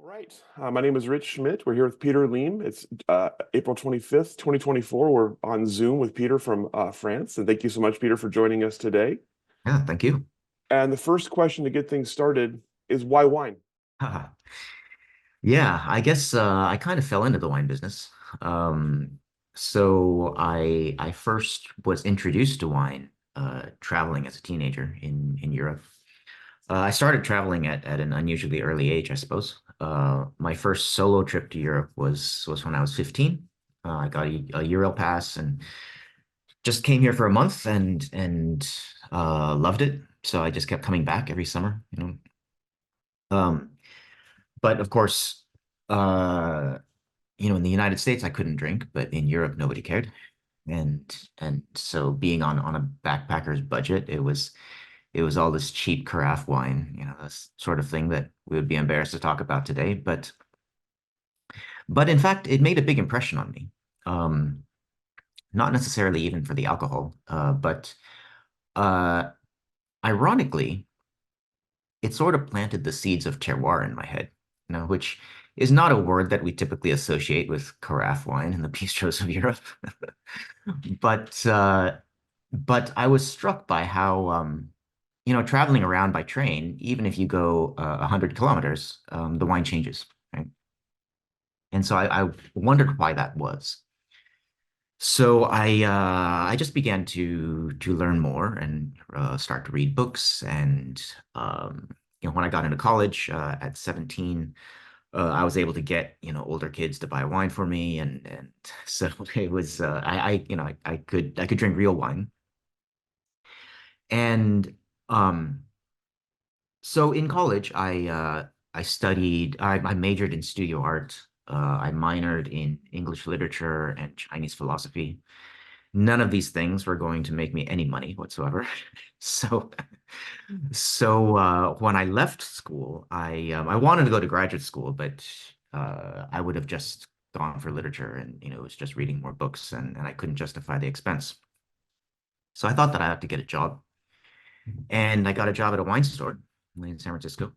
All right. My name is Rich Schmidt. We're here with Peter Liem. It's April 25th, 2024. We're on Zoom with Peter from France. And thank you so much, Peter, for joining us today. Yeah, thank you. And the first question to get things started is why wine? Haha. Yeah, I guess I kind of fell into the wine business. Um, so I first was introduced to wine traveling as a teenager in Europe. I started traveling at an unusually early age, I suppose. My first solo trip to Europe was when I was 15. I got a Euro pass and just came here for a month and loved it. So I just kept coming back every summer, you know. Um, But of course, uh, in the United States, I couldn't drink, but in Europe, nobody cared. And so being on a backpacker's budget, it was all this cheap carafe wine, this sort of thing that we would be embarrassed to talk about today. But in fact, it made a big impression on me. Um, Not necessarily even for the alcohol, but uh, ironically, it sort of planted the seeds of terroir in my head, which is not a word that we typically associate with carafe wine in the bistros of Europe. But but I was struck by how traveling around by train, even if you go 100 kilometers, the wine changes, right? And so I wondered why that was. So I just began to learn more and start to read books. And when I got into college at 17, I was able to get older kids to buy wine for me, and so it was I could drink real wine. And um, so in college, I studied. I majored in studio art. I minored in English literature and Chinese philosophy. None of these things were going to make me any money whatsoever. So, so when I left school, I wanted to go to graduate school, but I would have just gone for literature, and it was just reading more books, and I couldn't justify the expense. So I thought that I had to get a job, and I got a job at a wine store in San Francisco,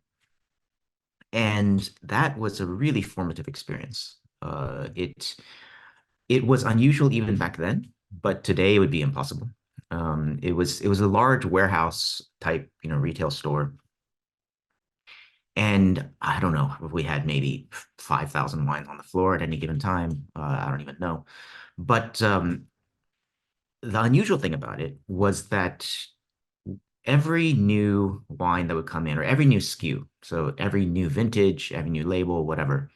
and that was a really formative experience. It was unusual even back then, but today it would be impossible. It was a large warehouse type, retail store, and I don't know if we had maybe 5,000 wines on the floor at any given time. I don't even know. But the unusual thing about it was that every new wine that would come in, or every new SKU, so every new vintage, every new label, whatever,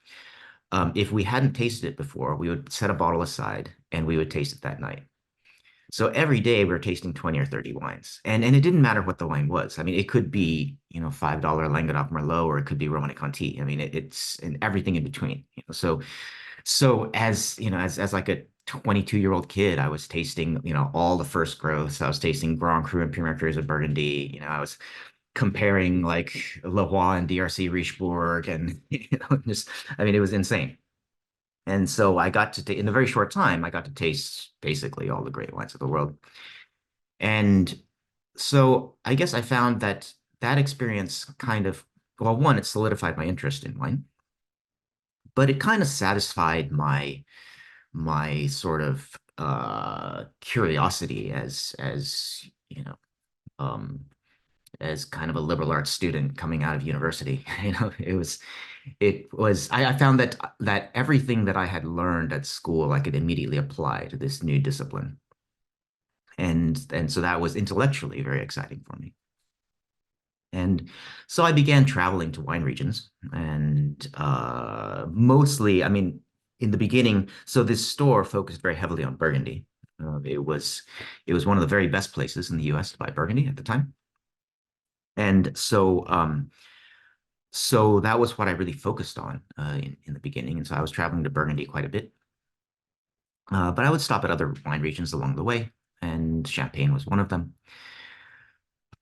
if we hadn't tasted it before, we would set a bottle aside and we would taste it that night. So every day we were tasting 20 or 30 wines. And it didn't matter what the wine was. I mean, it could be, $5 Languedoc Merlot, or it could be Romanée Conti. I mean, it's and everything in between. So as like a 22-year-old kid, I was tasting, all the first growths. I was tasting Grand Cru and Premier Crus of Burgundy. I was comparing like Leroy and DRC Richebourg, and just I mean, it was insane. And so I got to, in a very short time, I got to taste basically all the great wines of the world. And so I guess I found that that experience kind of, well, one, it solidified my interest in wine, but it kind of satisfied my sort of curiosity um, as kind of a liberal arts student coming out of university. I found that everything that I had learned at school I could immediately apply to this new discipline. And so that was intellectually very exciting for me. And so I began traveling to wine regions, and mostly, I mean, in the beginning, so this store focused very heavily on Burgundy. It was one of the very best places in the US to buy Burgundy at the time. And so that was what I really focused on in the beginning. And so I was traveling to Burgundy quite a bit. But I would stop at other wine regions along the way, and Champagne was one of them.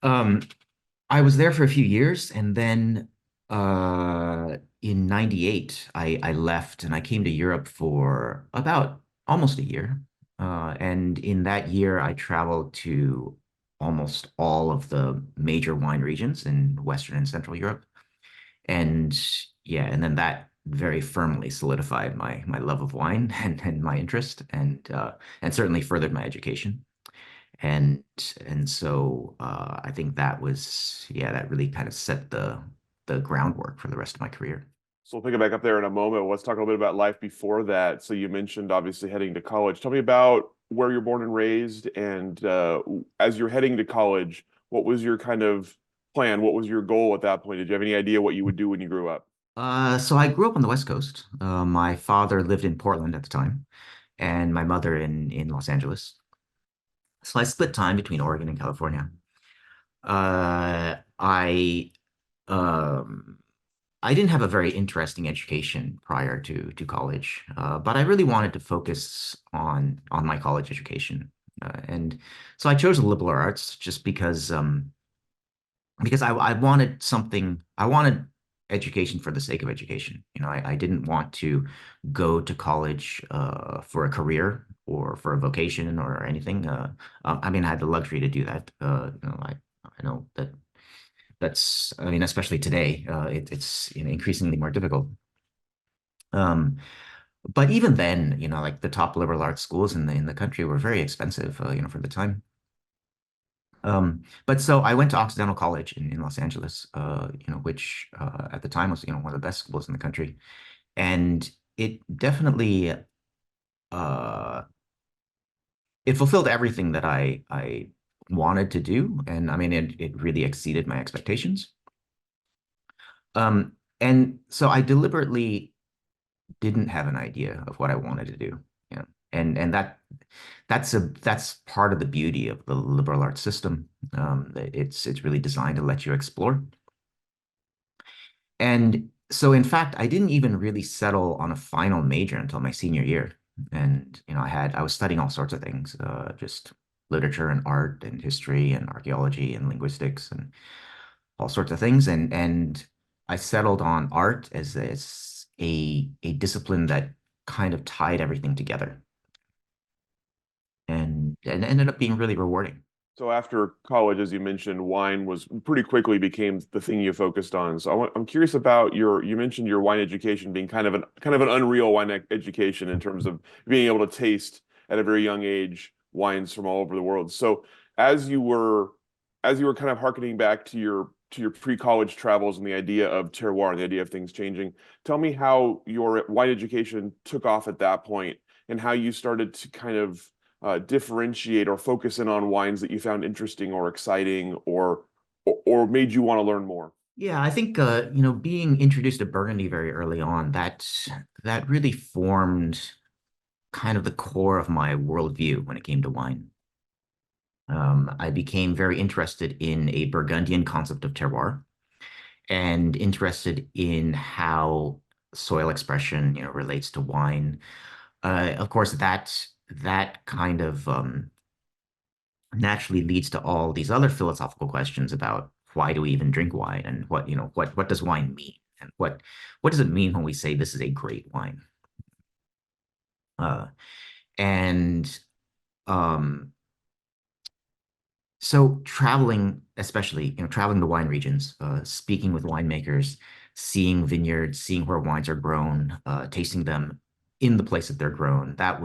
Um, I was there for a few years, and then in '98, I left and I came to Europe for about almost a year. And in that year, I traveled to almost all of the major wine regions in Western and Central Europe. And yeah, and then that very firmly solidified my love of wine and my interest, and certainly furthered my education. And and so I think that was, yeah, that really kind of set the groundwork for the rest of my career. So we'll pick it back up there in a moment. Let's talk a little bit about life before that. So you mentioned obviously heading to college. Tell me about where you're born and raised, and as you're heading to college, what was your kind of plan? What was your goal at that point? Did you have any idea what you would do when you grew up? So I grew up on the West Coast. My father lived in Portland at the time, and my mother in Los Angeles. So I split time between Oregon and California. Uh, I um, I didn't have a very interesting education prior to college, but I really wanted to focus on my college education, and so I chose liberal arts just because I wanted something. I wanted education for the sake of education. I didn't want to go to college for a career or for a vocation or anything. I mean, I had the luxury to do that. I know that I mean, especially today, it's increasingly more difficult. Um, but even then, like the top liberal arts schools in the country were very expensive, for the time. But so I went to Occidental College in Los Angeles, which at the time was, one of the best schools in the country. And it definitely uh, it fulfilled everything that I wanted to do. And I mean, it really exceeded my expectations. Um, and so I deliberately didn't have an idea of what I wanted to do. And that's part of the beauty of the liberal arts system. It's really designed to let you explore. And so, in fact, I didn't even really settle on a final major until my senior year. And I was studying all sorts of things, just literature and art and history and archaeology and linguistics and all sorts of things. And I settled on art as a discipline that kind of tied everything together, and ended up being really rewarding. So after college, as you mentioned, wine was pretty quickly became the thing you focused on. So I'm curious about you mentioned your wine education being kind of an unreal education in terms of being able to taste at a very young age wines from all over the world. So as you were as you were kind of harkening back to your pre-college travels and the idea of terroir and the idea of things changing, tell me how your wine education took off at that point and how you started to kind of differentiate or focus in on wines that you found interesting or exciting or made you want to learn more? Yeah, I think being introduced to Burgundy very early on, that really formed kind of the core of my worldview when it came to wine. I became very interested in a Burgundian concept of terroir and interested in how soil expression, relates to wine. Of course, that kind of naturally leads to all these other philosophical questions about why do we even drink wine, and what does wine mean, and what does it mean when we say this is a great wine. Uh, and um, So traveling, especially, traveling to wine regions, speaking with winemakers, seeing vineyards, seeing where wines are grown, tasting them in the place that they're grown, that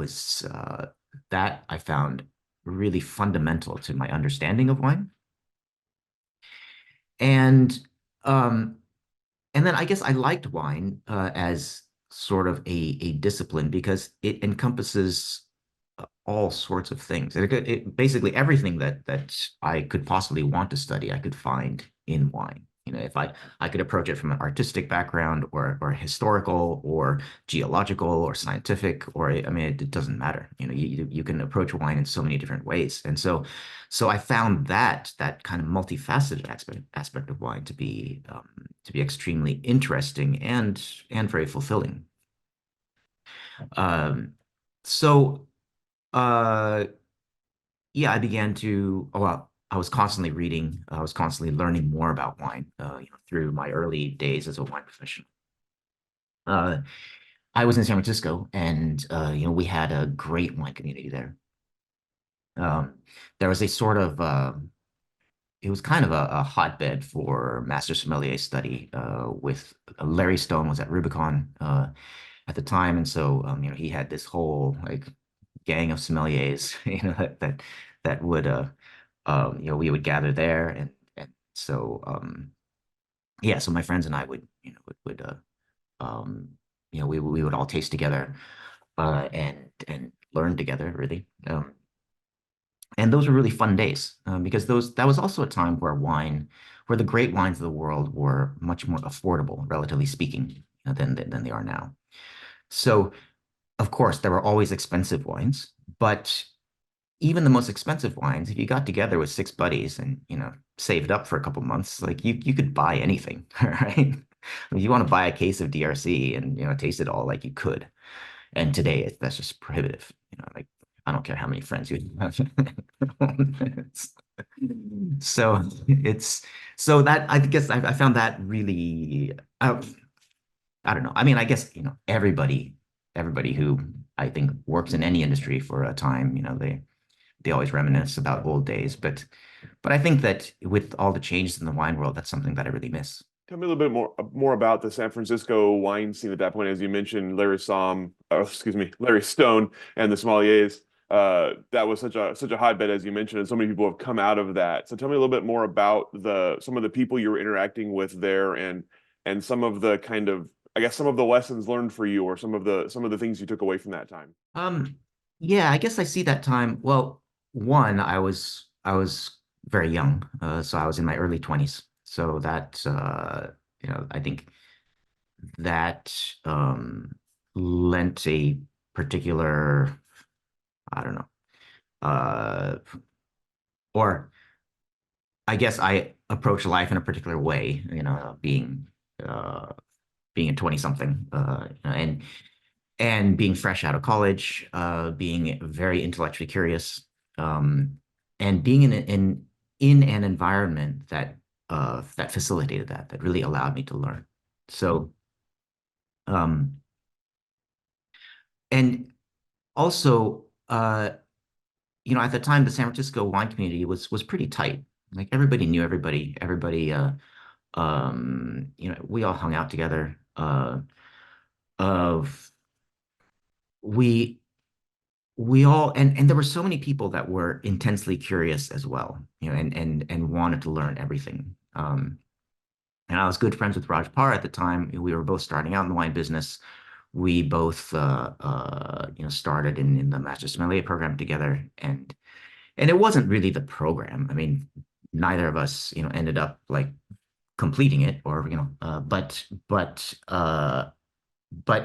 I found really fundamental to my understanding of wine. And um, and then I guess I liked wine as sort of a discipline because it encompasses all sorts of things. Basically everything that I could possibly want to study, I could find in wine. If I could approach it from an artistic background or historical or geological or scientific, or I mean, it doesn't matter. You can approach wine in so many different ways. And so I found that kind of multifaceted aspect of wine to be extremely interesting and very fulfilling. Um, so uh, yeah, I began to, oh, well, I was constantly reading, I was constantly learning more about wine, through my early days as a wine professional. Uh, I was in San Francisco, and we had a great wine community there. Um, there was a sort of it was kind of a hotbed for master sommelier study. With Larry Stone was at Rubicon at the time, and so he had this whole like gang of sommeliers, that would we would gather there, and so yeah, so my friends and I would um, we would all taste together and learn together really. And those were really fun days because that was also a time where the great wines of the world were much more affordable, relatively speaking, than they are now. So, of course, there were always expensive wines, but even the most expensive wines, if you got together with six buddies and saved up for a couple months, like you could buy anything, right? If you want to buy a case of DRC and taste it all, like you could. And today, that's just prohibitive. Like I don't care how many friends you have. So it's so that I guess I found that really I don't know. I mean, I guess everybody who I think works in any industry for a time, they always reminisce about old days. But I think that with all the changes in the wine world, that's something that I really miss. Tell me a little bit more about the San Francisco wine scene at that point. As you mentioned, Larry Stone and the sommeliers. That was such a hotbed, as you mentioned, and so many people have come out of that. So tell me a little bit more about the some of the people you were interacting with there, and some of the kind of, I guess, some of the lessons learned for you, or some of the things you took away from that time. Um, yeah, I guess I see that time. Well, one, I was very young, so I was in my early 20s. So that I think that lent a particular, I don't know, uh, or I guess I approach life in a particular way, uh, being a 20 something, and being fresh out of college, being very intellectually curious, um, and being in an environment that facilitated that really allowed me to learn. So, um, and also, at the time, the San Francisco wine community was pretty tight. Like everybody knew everybody. Everybody, we all hung out together. Of we we all and there were so many people that were intensely curious as well, and wanted to learn everything. And I was good friends with Raj Parr at the time. We were both starting out in the wine business. We both started in the Master Sommelier program together, and it wasn't really the program. I mean, neither of us, ended up like completing it, or but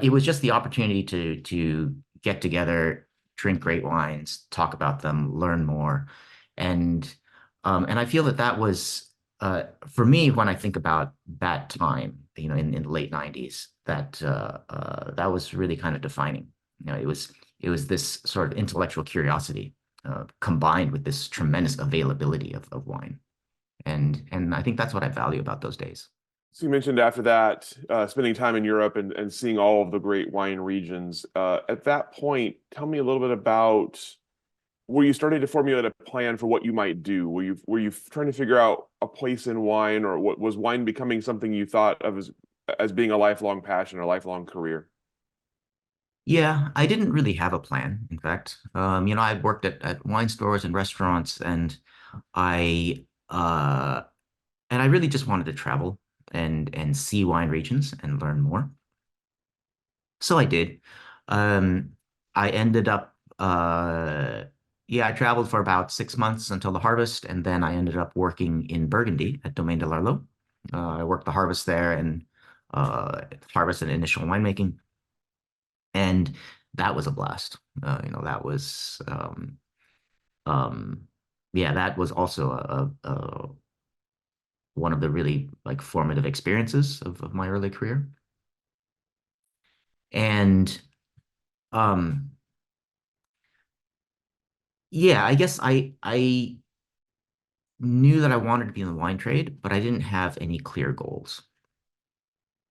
it was just the opportunity to get together, drink great wines, talk about them, learn more, and and I feel that was for me when I think about that time, in the late '90s, that was really kind of defining. It was this sort of intellectual curiosity combined with this tremendous availability of wine, and I think that's what I value about those days. So you mentioned after that, spending time in Europe and seeing all of the great wine regions. At that point, tell me a little bit about, were you starting to formulate a plan for what you might do? Were you trying to figure out a place in wine, or what was wine becoming something you thought of as being a lifelong passion or lifelong career? Yeah, I didn't really have a plan, in fact. I worked at wine stores and restaurants, I uh and I really just wanted to travel and see wine regions and learn more. So I did. Um I ended up yeah, I traveled for about 6 months until the harvest, and then I ended up working in Burgundy at Domaine de l'Arlot. I worked the harvest there and harvest and initial winemaking. And that was a blast. That was um, yeah, that was also one of the really like formative experiences of my early career. And um, yeah, I guess I knew that I wanted to be in the wine trade, but I didn't have any clear goals.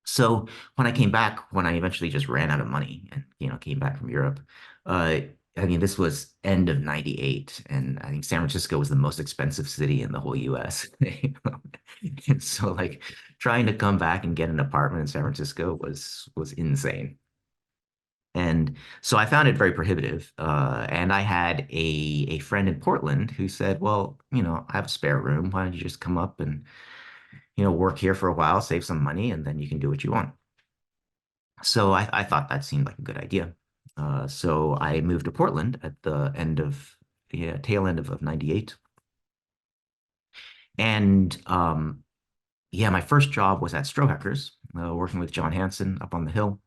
So when I came back, when I eventually just ran out of money and came back from Europe, uh, I mean, this was end of 98, and I think San Francisco was the most expensive city in the whole US. And so like trying to come back and get an apartment in San Francisco was insane. And so I found it very prohibitive. And I had a friend in Portland who said, well, I have a spare room. Why don't you just come up and, work here for a while, save some money, and then you can do what you want. So I thought that seemed like a good idea. So I moved to Portland at the end of, yeah, tail end of 98. And yeah, my first job was at Stroheckers, working with John Hanson up on the hill.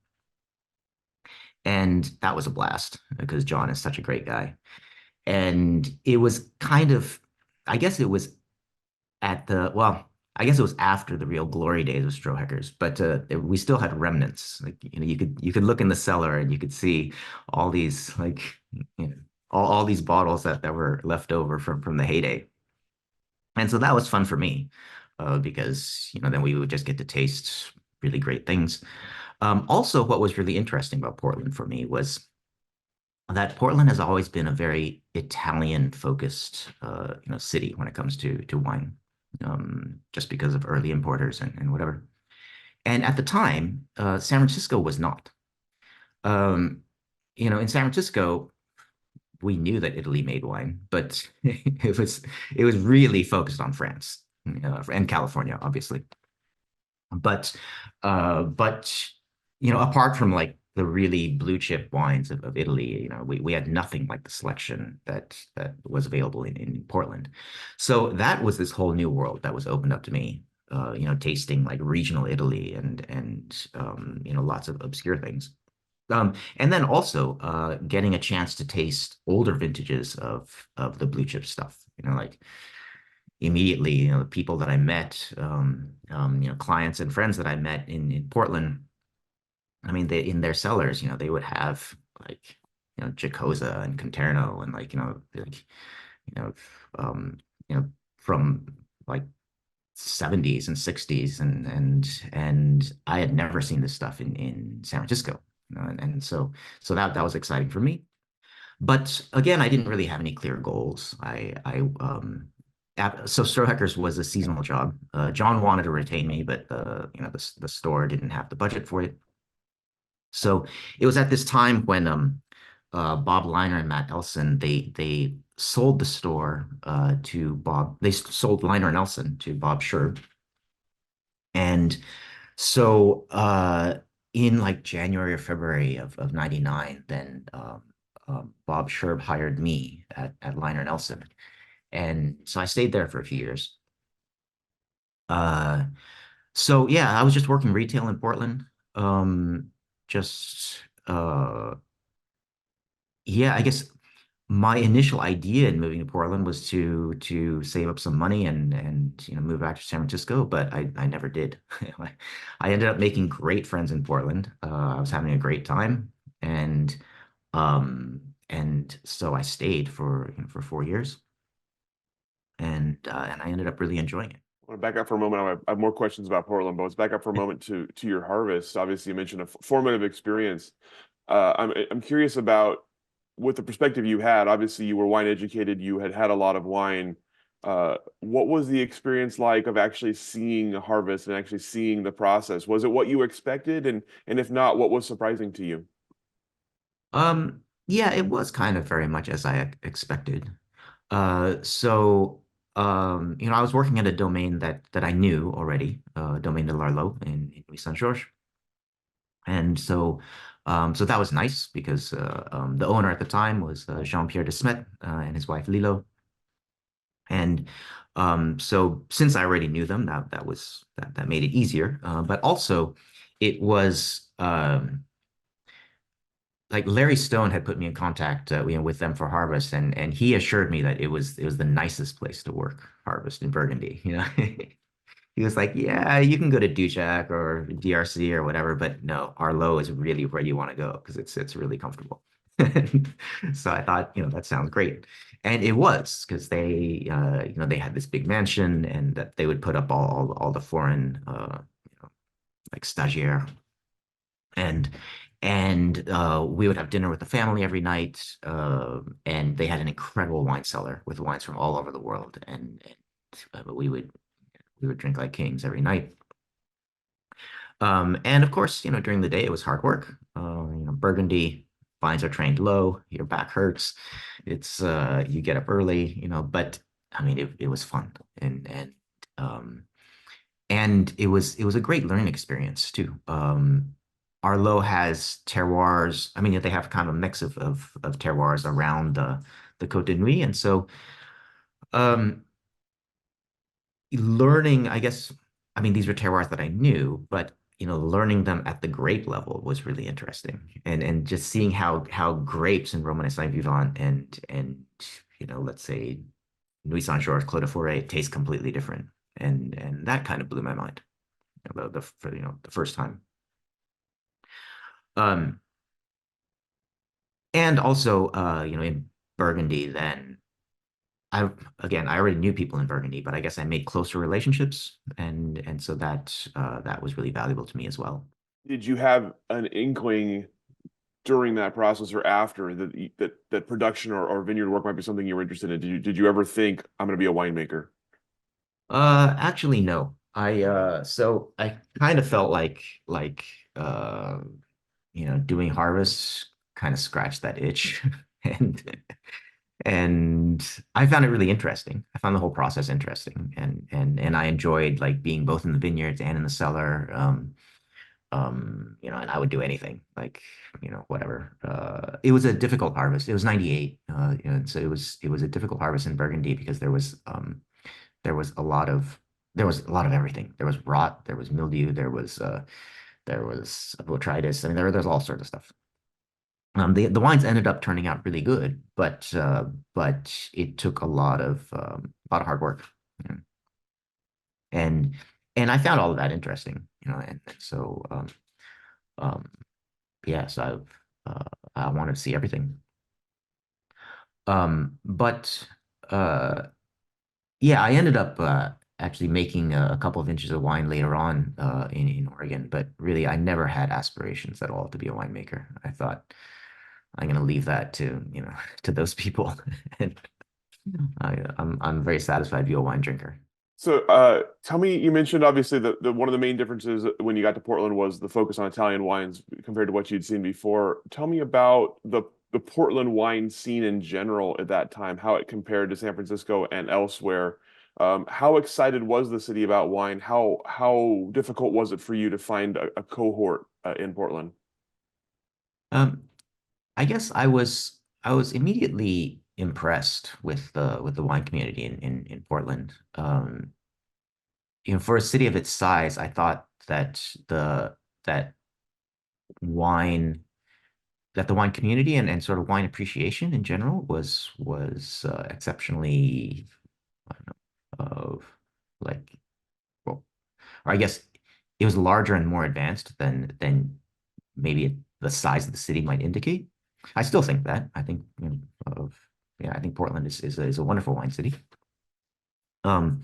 And that was a blast because John is such a great guy. And it was kind of, I guess it was well, I guess it was after the real glory days of Stroheckers, but we still had remnants. Like, you could look in the cellar and you could see all these like, all these bottles that were left over from the heyday. And so that was fun for me, because, then we would just get to taste really great things. Also, what was really interesting about Portland for me was that Portland has always been a very Italian focused city when it comes to wine, just because of early importers and whatever. And at the time, San Francisco was not. Um, in San Francisco, we knew that Italy made wine, but it was really focused on France, and California, obviously. But apart from like the really blue chip wines of Italy, we had nothing like the selection that was available in Portland. So that was this whole new world that was opened up to me. Tasting like regional Italy and lots of obscure things. And then also getting a chance to taste older vintages of the blue chip stuff. Like immediately, the people that I met, clients and friends that I met in Portland. I mean, they in their cellars, they would have like, Giacosa and Conterno and like, you know, um, from like 70s and 60s and I had never seen this stuff in San Francisco. And so that was exciting for me. But again, I didn't really have any clear goals. So Stroheckers was a seasonal job. John wanted to retain me, but the store didn't have the budget for it. So it was at this time when Bob Liner and Matt Elson they sold the store to Bob. They sold Liner and Elson to Bob Sherb, and so in like January or February of 99, then Bob Sherb hired me at Liner and Elson. And so I stayed there for a few years. Uh, so yeah, I was just working retail in Portland. Just yeah, I guess my initial idea in moving to Portland was to save up some money and move back to San Francisco, but I never did. I ended up making great friends in Portland. I was having a great time, and so I stayed for 4 years, and I ended up really enjoying it. I want to back up for a moment. I have more questions about Portland, but let's back up for a moment to your harvest. Obviously, you mentioned a formative experience. I'm curious about with the perspective you had. Obviously, you were wine educated. You had had a lot of wine. What was the experience like of actually seeing a harvest and actually seeing the process? Was it what you expected? And if not, what was surprising to you? Yeah, it was kind of very much as I expected. So I was working at a domain that I knew already, Domaine de l'Arlot in Louis Saint-Georges. And so that was nice because the owner at the time was Jean-Pierre de Smet and his wife Lilo. And so since I already knew them, that made it easier. But also it was like Larry Stone had put me in contact with them for Harvest, and he assured me that it was the nicest place to work, Harvest in Burgundy. He was like, yeah, you can go to Dujac or DRC or whatever, but no, Arlo is really where you want to go because it's really comfortable. So I thought, that sounds great. And it was because they had this big mansion and that they would put up all the foreign like stagiaire. And And we would have dinner with the family every night. And they had an incredible wine cellar with wines from all over the world. And we would drink like kings every night. And of course, during the day it was hard work. Burgundy vines are trained low, your back hurts. It's you get up early, but I mean it was fun um and it was a great learning experience too. Arlo has terroirs. I mean, they have kind of a mix of terroirs around the Côte de Nuit, and so um, learning, I guess, I mean, these were terroirs that I knew, but learning them at the grape level was really interesting, and just seeing how grapes in Romanée Saint Vivant and let's say Nuit Saint-Georges, Clos de Forêt taste completely different, and that kind of blew my mind the first time. Um, and also, in Burgundy, then I already knew people in Burgundy, but I guess I made closer relationships, and so that was really valuable to me as well. Did you have an inkling during that process or after that production or vineyard work might be something you were interested in? Did you ever think I'm going to be a winemaker? Actually, no. So I kind of felt like uh, doing harvests kind of scratched that itch, and and I found it really interesting. I found the whole process interesting, and I enjoyed like being both in the vineyards and in the cellar. And I would do anything, like, whatever. It was a difficult harvest. It was 98. And so it was a difficult harvest in Burgundy because there was a lot of there was a lot of everything. There was rot, there was mildew, there was botrytis. I mean, there's all sorts of stuff. The wines ended up turning out really good, but it took a lot of hard work. you know. And and I found all of that interesting, and so um yeah, so I wanted to see everything. But yeah, I ended up actually making a couple of inches of wine later on in Oregon, but really I never had aspirations at all to be a winemaker. I thought I'm gonna leave that to, to those people. And I'm very satisfied to be a wine drinker. So, tell me, you mentioned obviously the one of the main differences when you got to Portland was the focus on Italian wines compared to what you'd seen before. Tell me about the Portland wine scene in general at that time, how it compared to San Francisco and elsewhere. How excited was the city about wine? How difficult was it for you to find a cohort in Portland? Um, I guess I was immediately impressed with the wine community in Portland. For a city of its size, I thought that wine the wine community and sort of wine appreciation in general was exceptionally, I don't know, like, well, or I guess it was larger and more advanced than maybe the size of the city might indicate. I still think that. I think, yeah, I think Portland is a wonderful wine city. Um,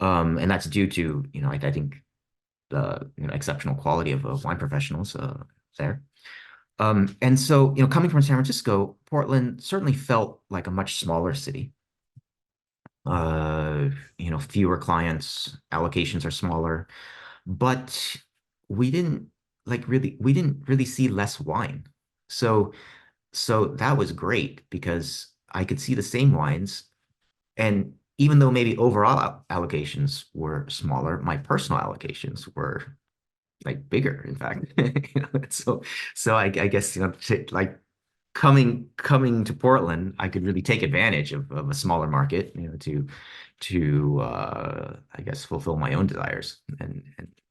and that's due to, I think the exceptional quality of wine professionals there. And so, coming from San Francisco, Portland certainly felt like a much smaller city. Uh, Fewer clients, allocations are smaller, but we didn't really see less wine. So that was great because I could see the same wines, and even though maybe overall allocations were smaller, my personal allocations were like bigger, in fact. So I guess, like coming to Portland, I could really take advantage of a smaller market, to I guess fulfill my own desires, and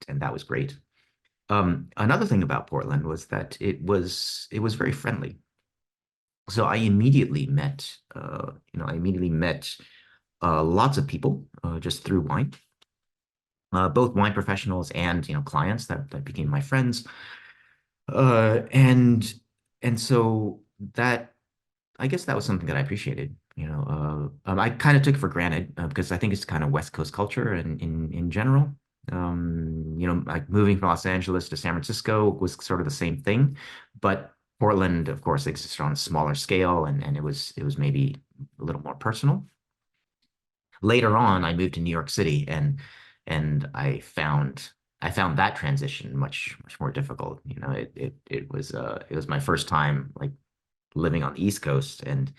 that was great. Another thing about Portland was that it was very friendly. So I immediately met lots of people just through wine, both wine professionals and clients that became my friends. And so that I guess that was something that I appreciated. I kind of took it for granted because I think it's kind of West Coast culture and in general. Like moving from Los Angeles to San Francisco was sort of the same thing. but Portland, of course, existed on a smaller scale, and it was maybe a little more personal. Later on, I moved to New York City, and I found that transition much more difficult. It was my first time like living on the East Coast, and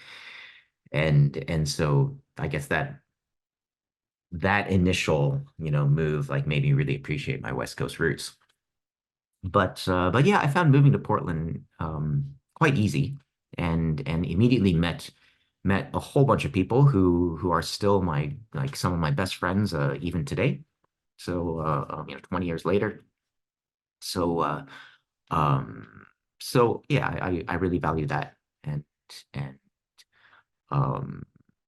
so I guess that initial move like made me really appreciate my West Coast roots. But yeah, I found moving to Portland quite easy, and immediately met a whole bunch of people who are still my like some of my best friends even today. So 20 years later. So um so yeah, I really value that, and um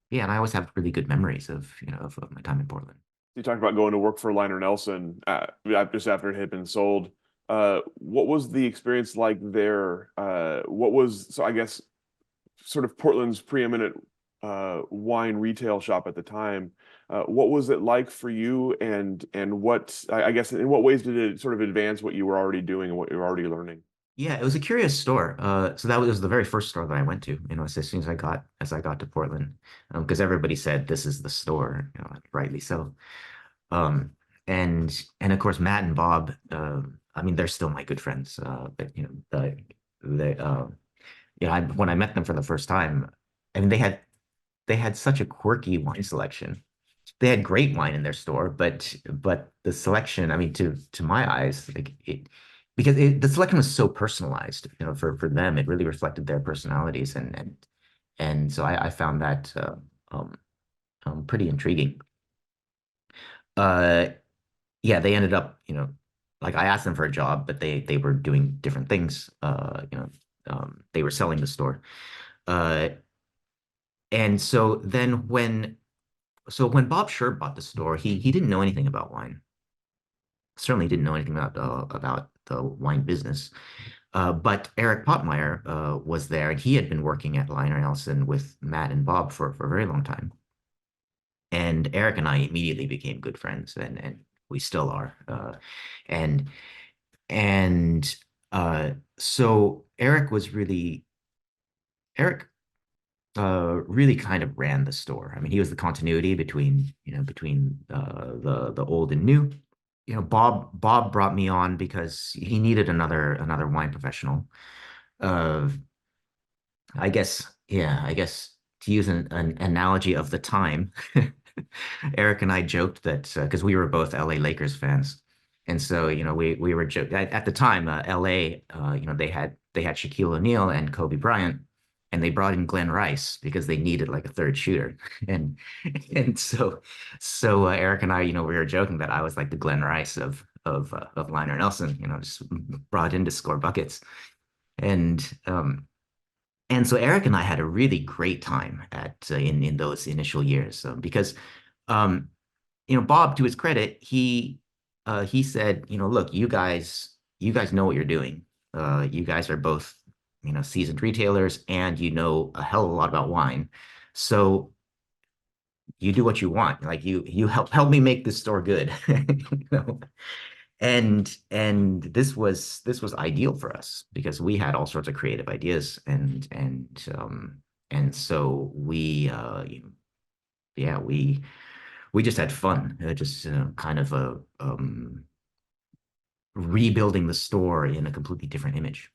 yeah, and I always have really good memories of my time in Portland. You talked about going to work for Liner Nelson just after it had been sold. What was the experience like there? What was, so I guess, sort of Portland's preeminent wine retail shop at the time. What was it like for you, and what, I guess, in what ways did it sort of advance what you were already doing and what you were already learning? Yeah, it was a curious store. So that was the very first store that I went to, as soon as I got to Portland, because everybody said this is the store, rightly so. Um, and of course, Matt and Bob, I mean, they're still my good friends. But when I met them for the first time, I mean, they had such a quirky wine selection. They had great wine in their store, but the selection, I mean, to my eyes, like the selection was so personalized, for them, it really reflected their personalities, and so I found that um, pretty intriguing. Uh, yeah, they ended up, like I asked them for a job, but they were doing different things. They were selling the store. Uh, and so when Bob Sherb bought the store, he didn't know anything about wine. Certainly didn't know anything about the wine business. But Eric Pottmeyer was there, and he had been working at Liner Nelson with Matt and Bob for a very long time. And Eric and I immediately became good friends, and we still are. And and so Eric really kind of ran the store. I mean, he was the continuity between the old and new. Bob brought me on because he needed another wine professional. Uh, I guess to use an analogy of the time, Eric and I joked that because we were both LA Lakers fans, and so we were joking at the time. LA, they had Shaquille O'Neal and Kobe Bryant, and they brought in Glenn Rice because they needed like a third shooter, and and so Eric and I, we were joking that I was like the Glenn Rice of Liner Nelson, just brought in to score buckets, and so Eric and I had a really great time in those initial years, because um, Bob, to his credit, he said, look, you guys know what you're doing. You guys are both seasoned retailers, and you know a hell of a lot about wine. So you do what you want. Like you help me make this store good. You know? And this was ideal for us because we had all sorts of creative ideas, and so yeah, we just had fun, just kind of rebuilding the store in a completely different image.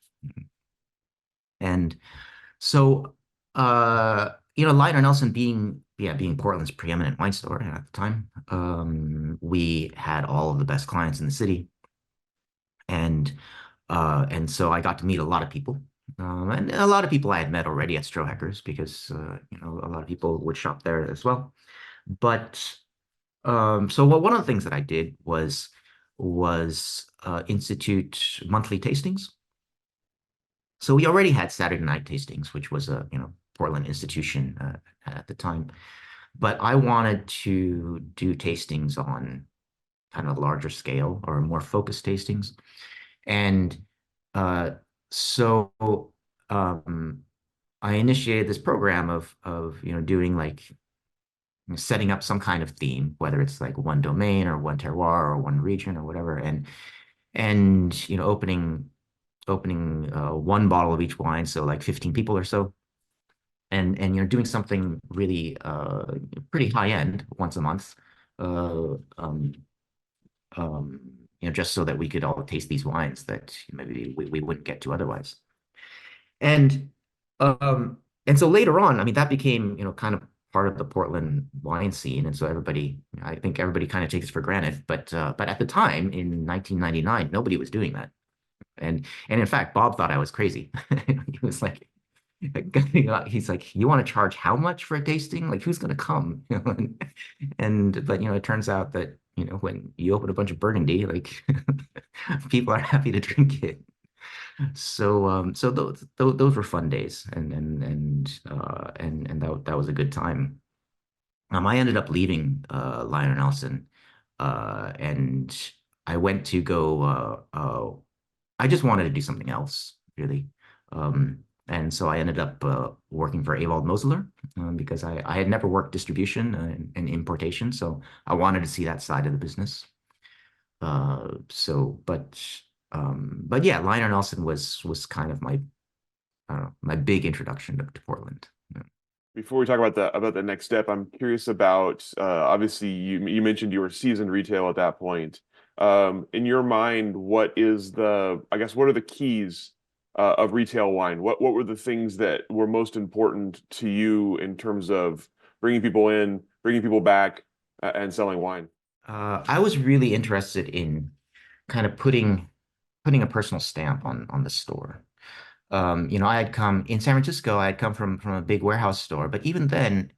And so Liner Nelson being Portland's preeminent wine store at the time, we had all of the best clients in the city, and so I got to meet a lot of people. And a lot of people I had met already at Strohecker's because a lot of people would shop there as well. But one of the things that I did was institute monthly tastings. So we already had Saturday night tastings, which was a Portland institution at the time. But I wanted to do tastings on kind of a larger scale or more focused tastings. And so um, I initiated this program of doing like setting up some kind of theme, whether it's like one domain or one terroir or one region or whatever, and opening opening one bottle of each wine, so like 15 people or so, and doing something really pretty high end once a month, uh, um, um, just so that we could all taste these wines that maybe we wouldn't get to otherwise. And um, and so later on, I mean, that became, kind of part of the Portland wine scene. And so everybody, I think everybody kind of takes it for granted. But at the time in 1999, nobody was doing that. And in fact, Bob thought I was crazy. He was like, he's like, you want to charge how much for a tasting? Like, who's going to come? But it turns out that, when you open a bunch of Burgundy, like people are happy to drink it. So those were fun days, and that was a good time. I ended up leaving Lionel Nelson, and I went to go. I just wanted to do something else, really. And so I ended up working for Ewald Mosler, because I had never worked distribution and importation, so I wanted to see that side of the business. But yeah, Lionel Nelson was kind of my, I don't know, my big introduction to Portland. Yeah. Before we talk about the next step, I'm curious about obviously you mentioned you were seasoned retail at that point. In your mind, what is I guess what are the keys of retail wine? What were the things that were most important to you in terms of bringing people in, bringing people back, and selling wine? I was really interested in kind of putting a personal stamp on the store. I had come in San Francisco, I had come from a big warehouse store, but even then,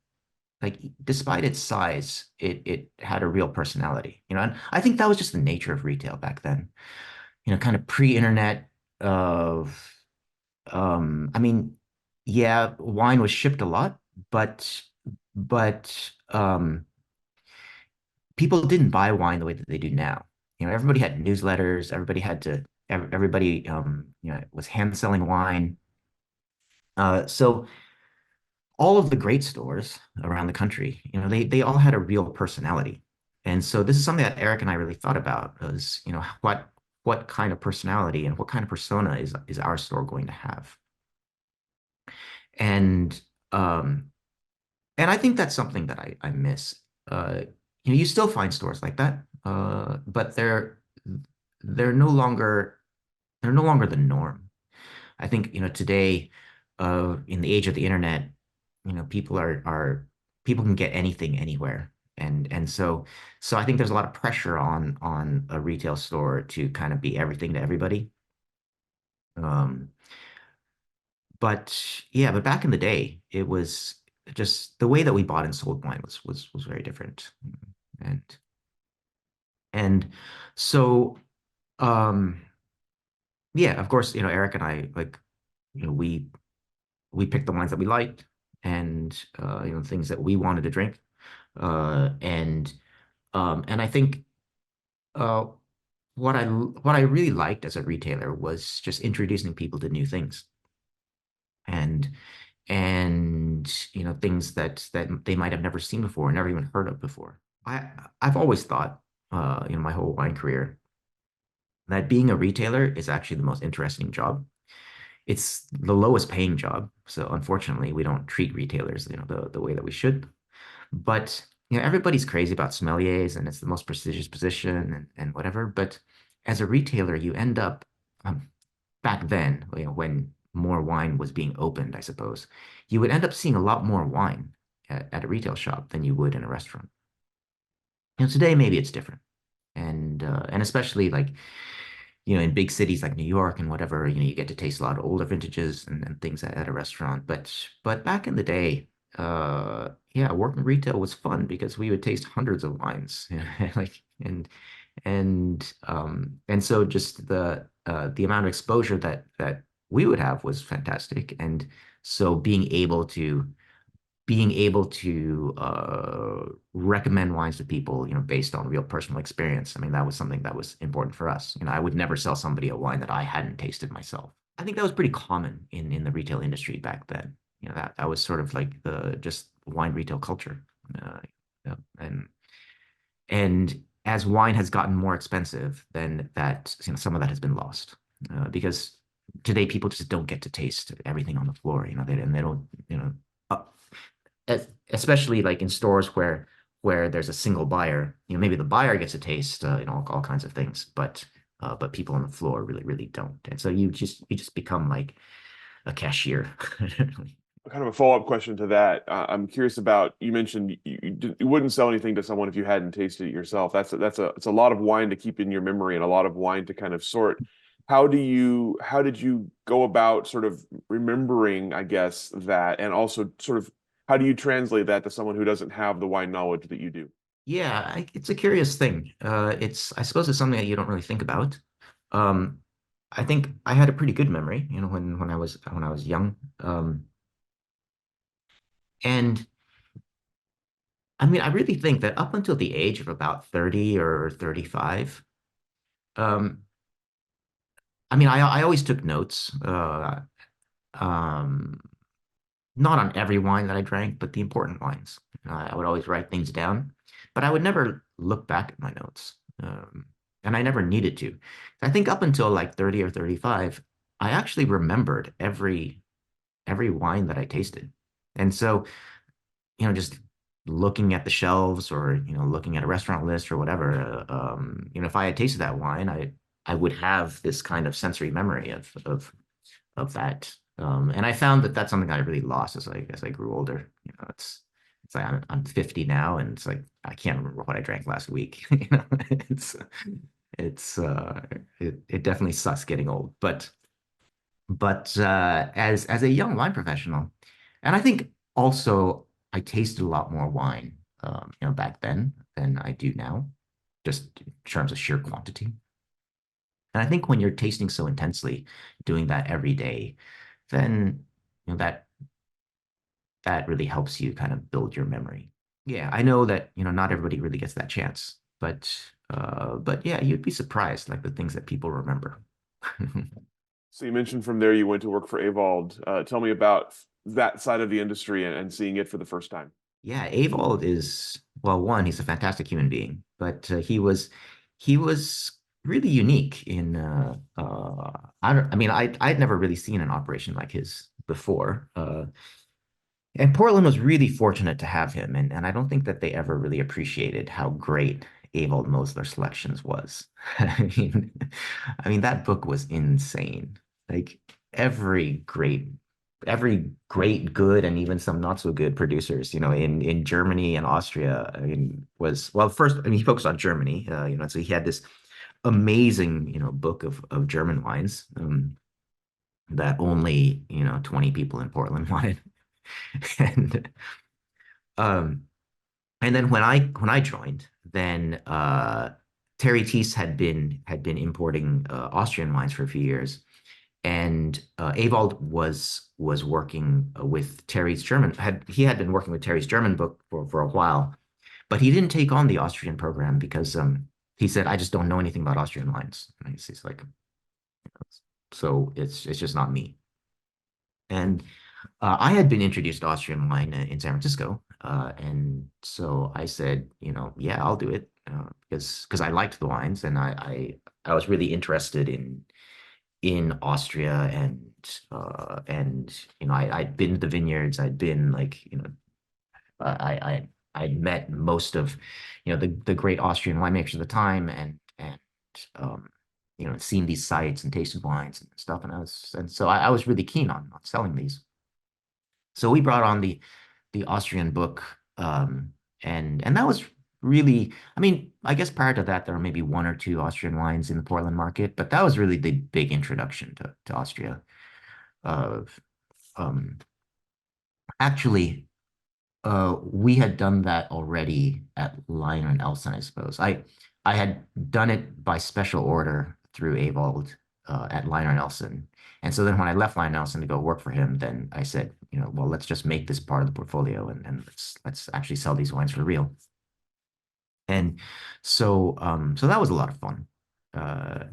like despite its size, it had a real personality, and I think that was just the nature of retail back then, kind of pre-internet of I mean, yeah, wine was shipped a lot, but but people didn't buy wine the way that they do now. Everybody had newsletters, everybody was hand selling wine. So all of the great stores around the country, they all had a real personality. And so this is something that Eric and I really thought about was, what kind of personality and what kind of persona is our store going to have? And um, and I think that's something that I miss. Uh, you still find stores like that, but they're no longer they're no longer the norm. I think, today, in the age of the internet, people can get anything anywhere. And so I think there's a lot of pressure on a retail store to kind of be everything to everybody. Um, but yeah, but back in the day, it was just the way that we bought and sold wine was very different. And and so um yeah, of course, Eric and I, like, we picked the wines that we liked, and things that we wanted to drink. And I think uh what I really liked as a retailer was just introducing people to new things, and things that they might have never seen before, never even heard of before. I've always thought, my whole wine career, that being a retailer is actually the most interesting job. It's the lowest paying job, so unfortunately, we don't treat retailers, the way that we should. But everybody's crazy about sommeliers, and it's the most prestigious position, and whatever. But as a retailer, you end up, back then, when more wine was being opened, I suppose, you would end up seeing a lot more wine at a retail shop than you would in a restaurant. Today maybe it's different, and especially like, in big cities like New York and whatever, you get to taste a lot of older vintages and things at a restaurant. But back in the day, yeah, working retail was fun because we would taste hundreds of wines, like, and so just the amount of exposure that we would have was fantastic. And so being able to recommend wines to people, based on real personal experience. I mean, that was something that was important for us. I would never sell somebody a wine that I hadn't tasted myself. I think that was pretty common in the retail industry back then. That was sort of like the just wine retail culture. Uh, yeah, and as wine has gotten more expensive, then some of that has been lost, because today people just don't get to taste everything on the floor, and they don't, uh, especially like in stores where there's a single buyer, maybe the buyer gets a taste, all kinds of things, but people on the floor really don't. And so you just become like a cashier. Kind of a follow-up question to that. I'm curious about, you mentioned you wouldn't sell anything to someone if you hadn't tasted it yourself. It's a lot of wine to keep in your memory and a lot of wine to kind of sort. How did you go about sort of remembering, I guess, that, and also sort of how do you translate that to someone who doesn't have the wine knowledge that you do? Yeah, it's a curious thing. I suppose it's something that you don't really think about. Um, I think I had a pretty good memory, when I was young. And I mean, I really think that up until the age of about 30 or 35, um, I mean, I always took notes, um, not on every wine that I drank, but the important wines. I would always write things down, but I would never look back at my notes. And I never needed to. I think up until like 30 or 35, I actually remembered every wine that I tasted. And so, just looking at the shelves or, looking at a restaurant list or whatever, if I had tasted that wine, I would have this kind of sensory memory of that. And I found that that's something I really lost as I grew older. It's like I'm 50 now, and it's like I can't remember what I drank last week. It's it's it definitely sucks getting old. But as a young wine professional, and I think also I tasted a lot more wine, back then than I do now, just in terms of sheer quantity. And I think when you're tasting so intensely, doing that every day, then that really helps you kind of build your memory. Yeah, I know that, not everybody really gets that chance, but yeah, you'd be surprised like the things that people remember. So you mentioned from there you went to work for Avald. Tell me about that side of the industry and seeing it for the first time. Yeah, Avald is, well, one, he's a fantastic human being, but he was really unique in I mean, I'd never really seen an operation like his before. And Portland was really fortunate to have him, and I don't think that they ever really appreciated how great Avold Mosler Selections was. I mean that book was insane. Like every great, every great, good, and even some not so good producers, in Germany and Austria, I mean, was well. First, I mean, he focused on Germany, so he had this amazing, book of German wines, that only 20 people in Portland wanted. and um and then when I joined, then Terry Teese had been importing Austrian wines for a few years, and Ewald was working with Terry's German had he had been working with Terry's German book for a while, but he didn't take on the Austrian program because he said, I just don't know anything about Austrian wines. And he's like, so it's just not me. And I had been introduced to Austrian wine in San Francisco, and so I said, yeah, I'll do it, because I liked the wines, and I was really interested in Austria, and I'd been to the vineyards, I'd been like, I'd met most of the great Austrian winemakers at the time, and um, seen these sites and tasted wines and stuff, and so I was really keen on selling these. So we brought on the Austrian book, and that was really, I mean, I guess prior to that there were maybe one or two Austrian wines in the Portland market, but that was really the big introduction to Austria. Uh, um, Actually, we had done that already at Liner and Elson, I suppose. I had done it by special order through Avold, at Liner and Elson. And so then when I left Liner and Elson to go work for him, then I said, well, let's just make this part of the portfolio, and let's actually sell these wines for real. And so that was a lot of fun. Uh,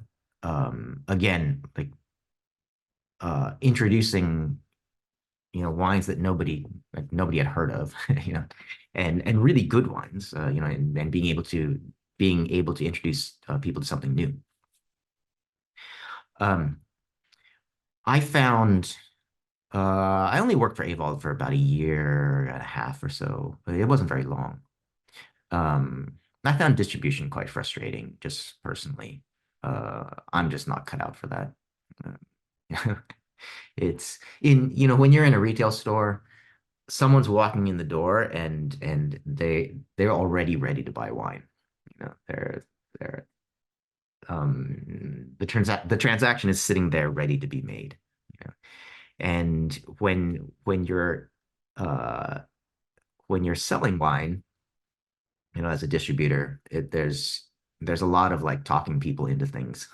Again, like introducing wines that nobody had heard of, and really good wines, and being able to introduce people to something new. Um, I found I only worked for Avon for about a year and a half or so. It wasn't very long. I found distribution quite frustrating, just personally. I'm just not cut out for that. Uh, it's when you're in a retail store, someone's walking in the door and they're already ready to buy wine. They're the transaction is sitting there ready to be made. You know? And uh when you're selling wine, as a distributor, there's a lot of like talking people into things.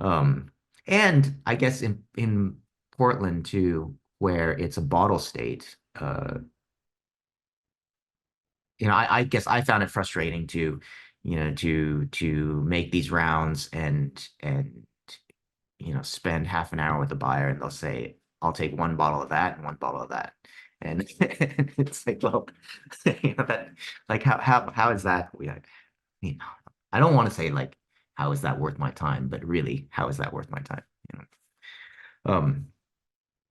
Um, and I guess in Portland too, where it's a bottle state, I guess I found it frustrating to make these rounds and spend half an hour with the buyer and they'll say, I'll take one bottle of that and one bottle of that. And it's like, well, that like how is that? You know, I don't want to say like, how is that worth my time? But really, how is that worth my time? You know?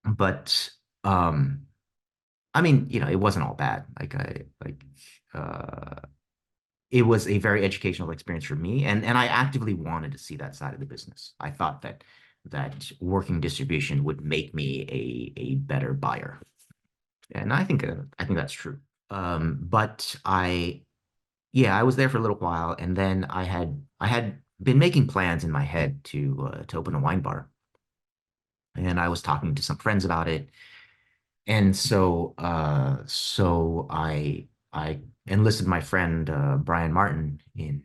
But I mean, it wasn't all bad. Uh it was a very educational experience for me, and I actively wanted to see that side of the business. I thought that working distribution would make me a better buyer, and I think that's true. But yeah, I was there for a little while, and then I had been making plans in my head to open a wine bar, and I was talking to some friends about it, and so I enlisted my friend Brian Martin in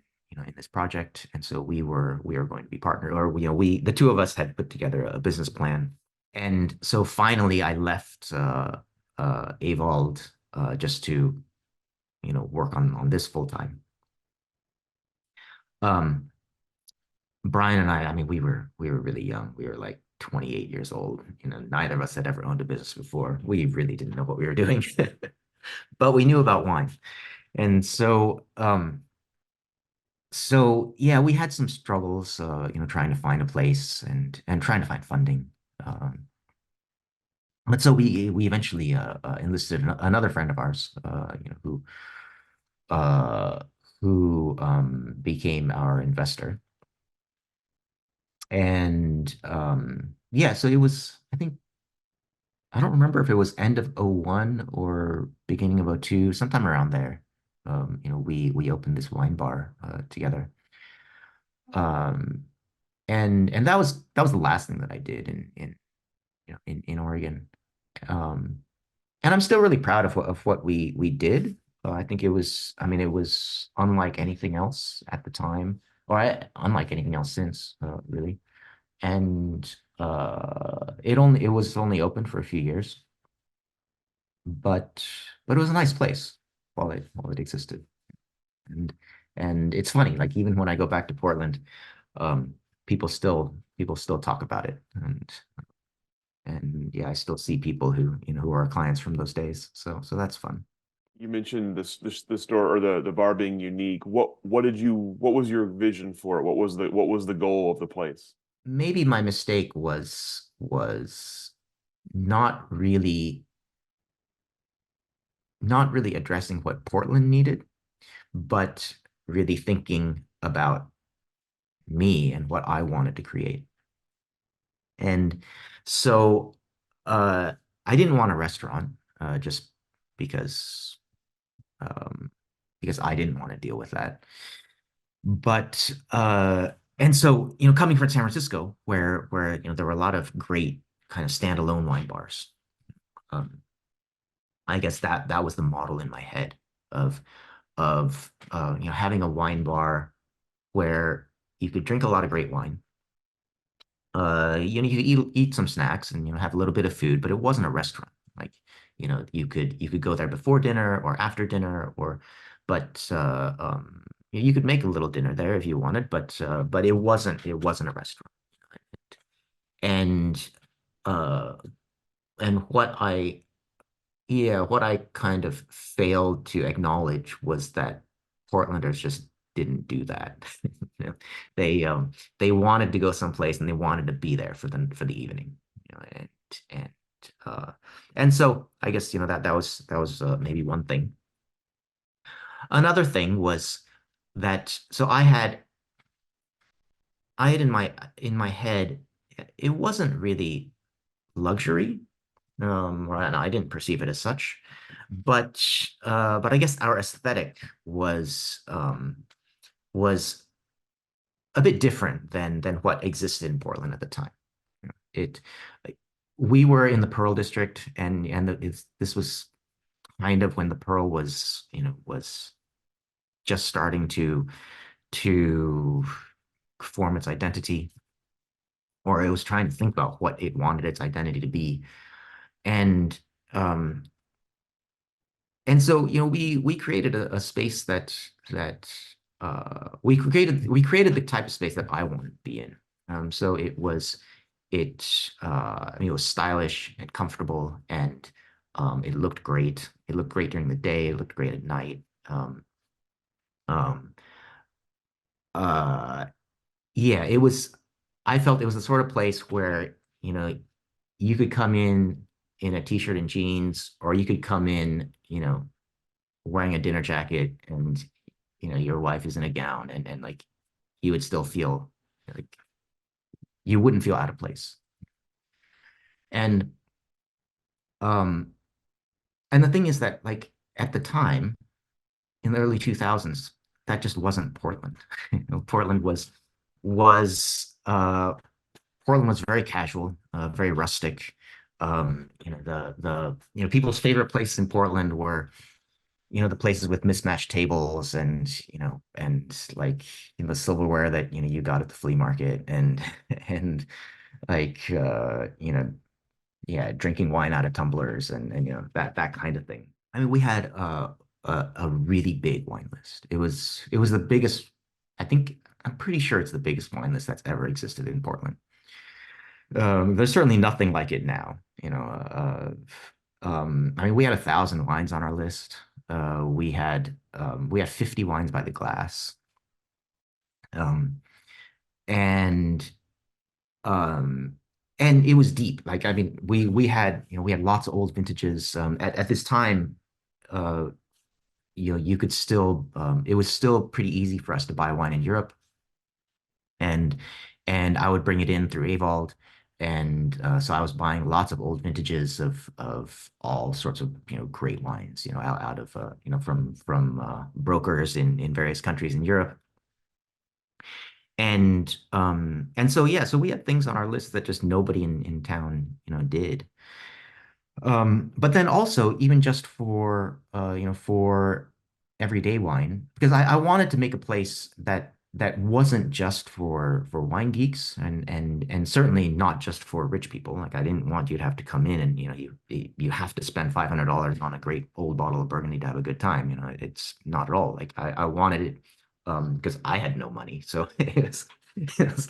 this project, and so we were going to be partnered, or we the two of us had put together a business plan, and so finally I left Avald just to work on this full time. Um, Brian and I mean, we were really young. We were like 28 years old. Neither of us had ever owned a business before. We really didn't know what we were doing, but we knew about wine. And so yeah, we had some struggles, trying to find a place and trying to find funding. Um, but so we eventually enlisted another friend of ours, uh, who became our investor. And yeah, so it was, I think, I don't remember if it was end of '01 or beginning of '02, sometime around there. We opened this wine bar together. Um, and that was the last thing that I did in Oregon. Um, and I'm still really proud of what we did. I think I mean, it was unlike anything else at the time, unlike anything else since, really. And it was only open for a few years, but it was a nice place while it existed. And it's funny, like even when I go back to Portland, um, people still talk about it, and yeah, I still see people who are clients from those days. So that's fun. You mentioned this the store or the bar being unique. What was your vision for it? What was the goal of the place? Maybe my mistake was not really not really addressing what Portland needed, but really thinking about me and what I wanted to create. And so uh, I didn't want a restaurant just because um, because I didn't want to deal with that. But and so coming from San Francisco, where there were a lot of great kind of standalone wine bars. Um, I guess that was the model in my head of having a wine bar where you could drink a lot of great wine. You eat some snacks and have a little bit of food, but it wasn't a restaurant. Like, you could go there before dinner or after dinner, but you could make a little dinner there if you wanted, but it wasn't a restaurant. And uh, and what I kind of failed to acknowledge was that Portlanders just didn't do that. You know, they wanted to go someplace and they wanted to be there for the evening. You know, and uh, and so I guess that was maybe one thing. Another thing was that so I had in my head it wasn't really luxury. And I didn't perceive it as such, but I guess our aesthetic was a bit different than what existed in Portland at the time. It we were in the Pearl District, and this was kind of when the Pearl was just starting to form its identity, or it was trying to think about what it wanted its identity to be. And um, and so we created a space that we created the type of space that I wanted to be in. So it was stylish and comfortable, and it looked great. It looked great during the day. It looked great at night. Um, uh, yeah, it was. I felt it was the sort of place where you could come in a t-shirt and jeans, or you could come in, wearing a dinner jacket, and your wife is in a gown, and like you would still feel like you wouldn't feel out of place. And um and the thing is that, like, at the time in the early 2000s, that just wasn't Portland. Portland was Portland was very casual, very rustic. The people's favorite places in Portland were the places with mismatched tables, and like the silverware that you got at the flea market, and and like yeah, drinking wine out of tumblers, and that kind of thing. I mean, we had a really big wine list. It was the biggest. I'm pretty sure it's the biggest wine list that's ever existed in Portland. There's certainly nothing like it now. I mean, we had 1,000 wines on our list. We had 50 wines by the glass. Um, and um, and it was deep. Like, I mean, we had lots of old vintages. At this time, uh, you could still it was still pretty easy for us to buy wine in Europe, and I would bring it in through Avald. And so I was buying lots of old vintages of all sorts of great wines, out of from brokers in various countries in Europe. And so yeah, so we had things on our list that just nobody in town did. But then also, even just for everyday wine, because I wanted to make a place that wasn't just for wine geeks, and certainly not just for rich people. Like, I didn't want you to have to come in and you have to spend $500 on a great old bottle of Burgundy to have a good time. It's not at all. Like, I wanted it because I had no money, so it's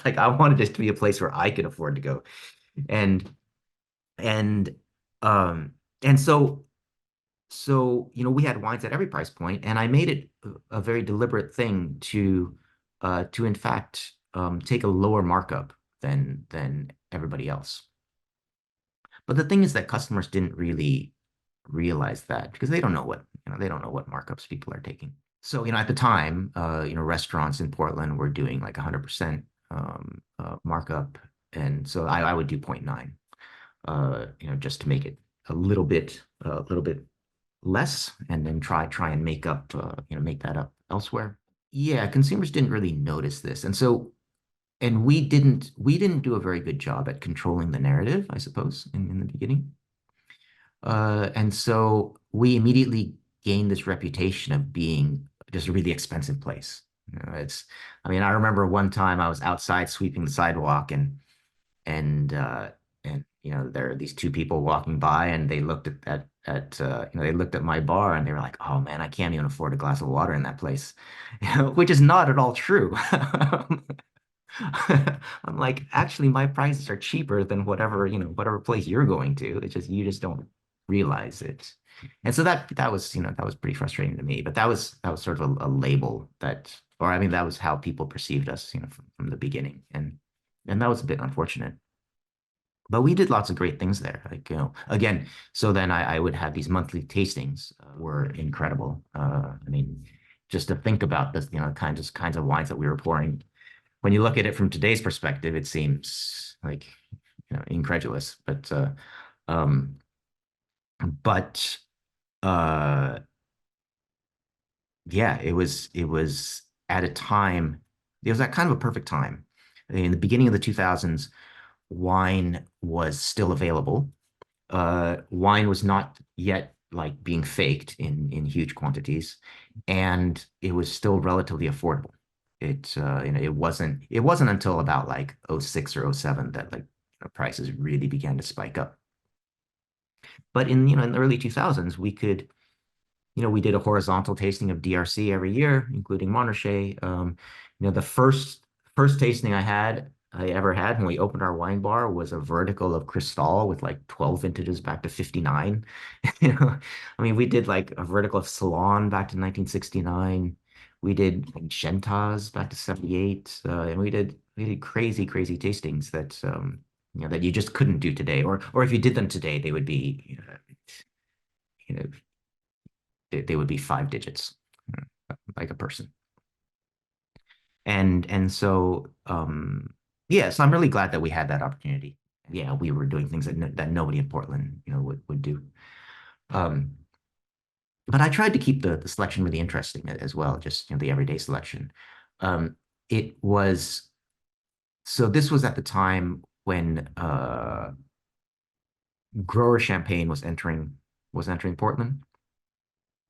like I wanted it to be a place where I could afford to go. And and um and so we had wines at every price point, and I made it a very deliberate thing to in fact take a lower markup than everybody else. But the thing is that customers didn't really realize that, because they don't know what markups people are taking. So at the time, restaurants in Portland were doing like 100% markup, and so I would do 0.9, just to make it a little bit less, and then try and make that up elsewhere. Yeah, consumers didn't really notice this, and we didn't do a very good job at controlling the narrative, I suppose, in the beginning. And so we immediately gained this reputation of being just a really expensive place. I mean, I remember one time I was outside sweeping the sidewalk, and there are these two people walking by, and they looked they looked at my bar, and they were like, "Oh man, I can't even afford a glass of water in that place," which is not at all true. I'm like, actually, my prices are cheaper than whatever place you're going to. It's just you just don't realize it. And so that was pretty frustrating to me. But that was sort of a label that, or I mean, that was how people perceived us, from the beginning, and that was a bit unfortunate. But we did lots of great things there. Like, again, so then I would have these monthly tastings, were incredible. I mean, just to think about this, kinds of wines that we were pouring. When you look at it from today's perspective, it seems like, incredulous. Um, but uh, yeah, it was at a time. It was at kind of a perfect time. In the beginning of the 2000s, wine was still available. Wine was not yet like being faked in huge quantities, and it was still relatively affordable. It wasn't until about like '06 or '07 that like prices really began to spike up. But in the early 2000s, we did a horizontal tasting of DRC every year, including Montrachet. The first tasting I ever had when we opened our wine bar was a vertical of Cristal with like 12 vintages back to 59. I mean, we did like a vertical of Salon back to 1969. We did like Gentas back to 78. And we did crazy, crazy tastings that you just couldn't do today. Or if you did them today, they would be, you know, they would be 5 digits, like a person. And so yeah, so I'm really glad that we had that opportunity. Yeah, we were doing things that nobody in Portland, would do. Um, but I tried to keep the selection really interesting as well, just the everyday selection. Um, it was so this was at the time when grower champagne was entering Portland.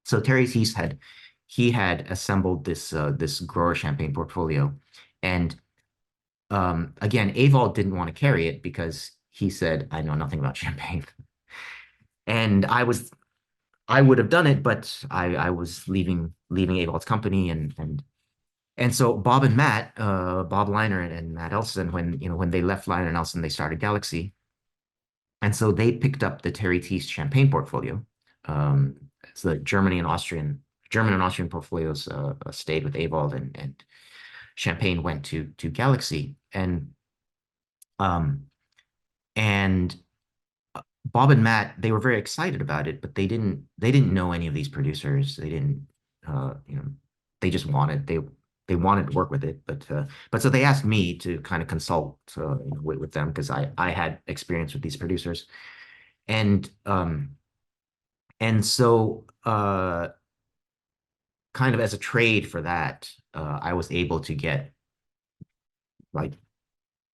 So Terry Thies he had assembled this grower champagne portfolio, and again, Aval didn't want to carry it because he said, "I know nothing about champagne," and I would have done it, but I was leaving Aval's company, and so Bob Liner and Matt Elson, when they left Liner and Elson, they started Galaxy, and so they picked up the Terry Thies champagne portfolio. Um, so the German and Austrian portfolios stayed with Aval, and Champagne went to Galaxy, um, and Bob and Matt, they were very excited about it, but they didn't know any of these producers. They didn't, you know, they just wanted to work with it, but so they asked me to kind of consult with them because I had experience with these producers, and so kind of as a trade for that, I was able to get like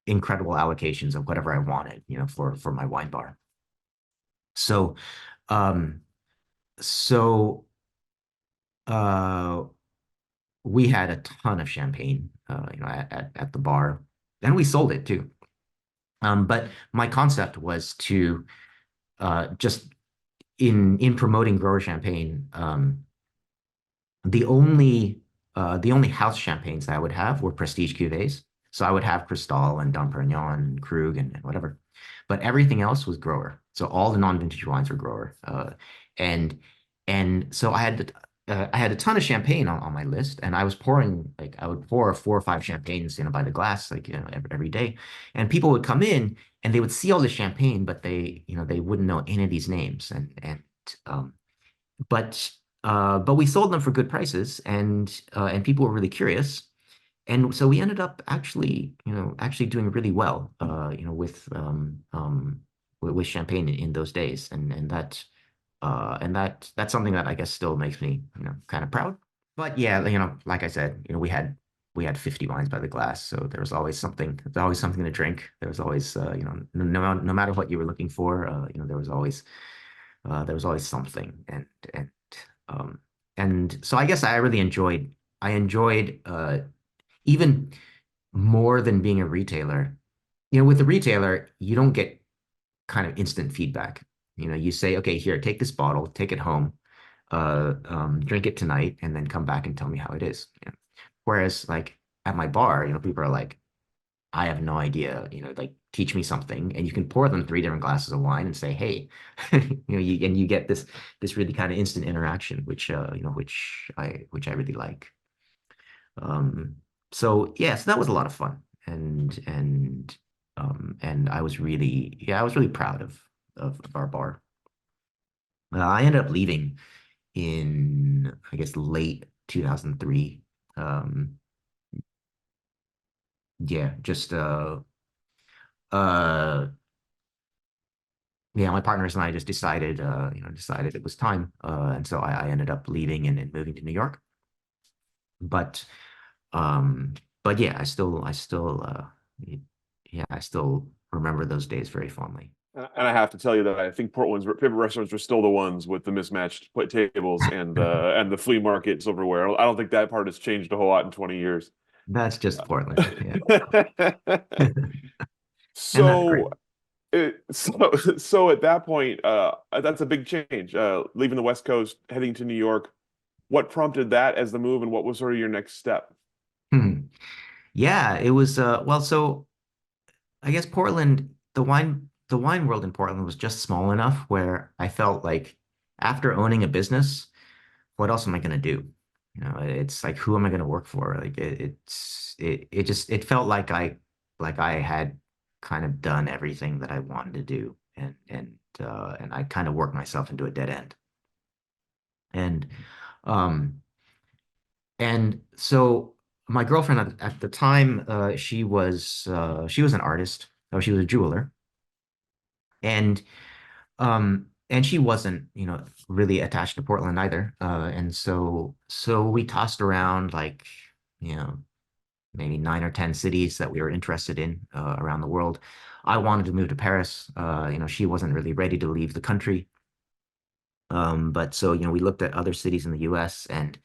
incredible allocations of whatever I wanted, for my wine bar. So, um, so uh, we had a ton of champagne, at the bar, and we sold it too. But my concept was to just in promoting grower champagne, the only house champagnes that I would have were prestige cuvées. So I would have Cristal and Dom Perignon and Krug and whatever, but everything else was grower. So all the non-vintage wines were grower, and so I had a ton of champagne on my list, and I was pouring like I would pour 4 or 5 champagnes, by the glass, like every day, and people would come in and they would see all the champagne, but they wouldn't know any of these names, um, but we sold them for good prices, and people were really curious, and so we ended up actually doing really well, with champagne in those days, and that's something that I guess still makes me kind of proud. But yeah, like I said, we had 50 wines by the glass, so there's always something to drink. There was always no matter what you were looking for, there was always something, and um, so I guess I enjoyed even more than being a retailer. With the retailer, you don't get kind of instant feedback. You say, okay, here, take this bottle, take it home, drink it tonight, and then come back and tell me how it is. Whereas like at my bar, people are like, I have no idea, like teach me something, and you can pour them 3 different glasses of wine and say, hey, you get this really kind of instant interaction, which I really like. Um, so yeah, so that was a lot of fun, and I was really, yeah, I was really proud of our bar. I ended up leaving in, I guess, late 2003. Um, yeah, just uh yeah, my partners and I just decided, decided it was time. And so I ended up leaving and moving to New York. But um, but yeah, yeah, I still remember those days very fondly. And I have to tell you that I think Portland's favorite restaurants are still the ones with the mismatched plate tables and the flea market silverware. I don't think that part has changed a whole lot in 20 years. That's just Portland, yeah. And that's great. So so at that point, that's a big change. Leaving the West Coast, heading to New York. What prompted that as the move, and what was sort of your next step? Hmm. Yeah, it was well, so I guess Portland, the wine world in Portland was just small enough where I felt like after owning a business, what else am I going to do? You know, it's like, who am I going to work for? Like it just, it felt like I had kind of done everything that I wanted to do. And I kind of worked myself into a dead end. And, um, and so my girlfriend at the time, she was an artist. She was a jeweler. And she wasn't, really attached to Portland either. And so we tossed around like, you know, maybe 9 or 10 cities that we were interested in around the world. I wanted to move to Paris. She wasn't really ready to leave the country. But so, we looked at other cities in the US and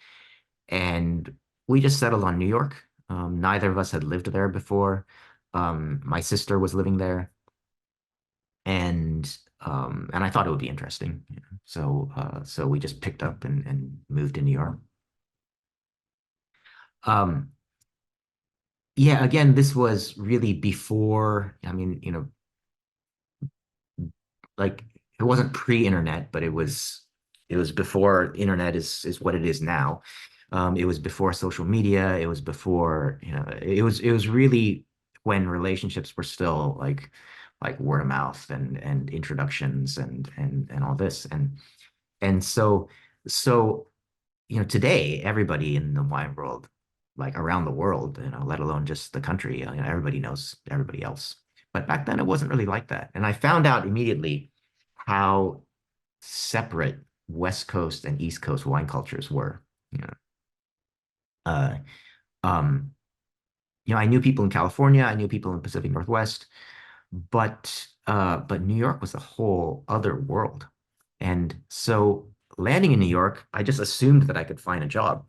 we just settled on New York. Neither of us had lived there before. My sister was living there and I thought it would be interesting. So we just picked up and moved to New York. Um, yeah, again, this was really before, I mean, like it wasn't pre-internet, but it was before internet is what it is now. It was before social media. It was before, it was really when relationships were still like word of mouth and introductions and all this. And so today everybody in the wine world, like around the world, let alone just the country, everybody knows everybody else. But back then it wasn't really like that. And I found out immediately how separate West Coast and East Coast wine cultures were. You know, uh, um, I knew people in California, I knew people in Pacific Northwest, but New York was a whole other world. And so landing in New York, I just assumed that I could find a job,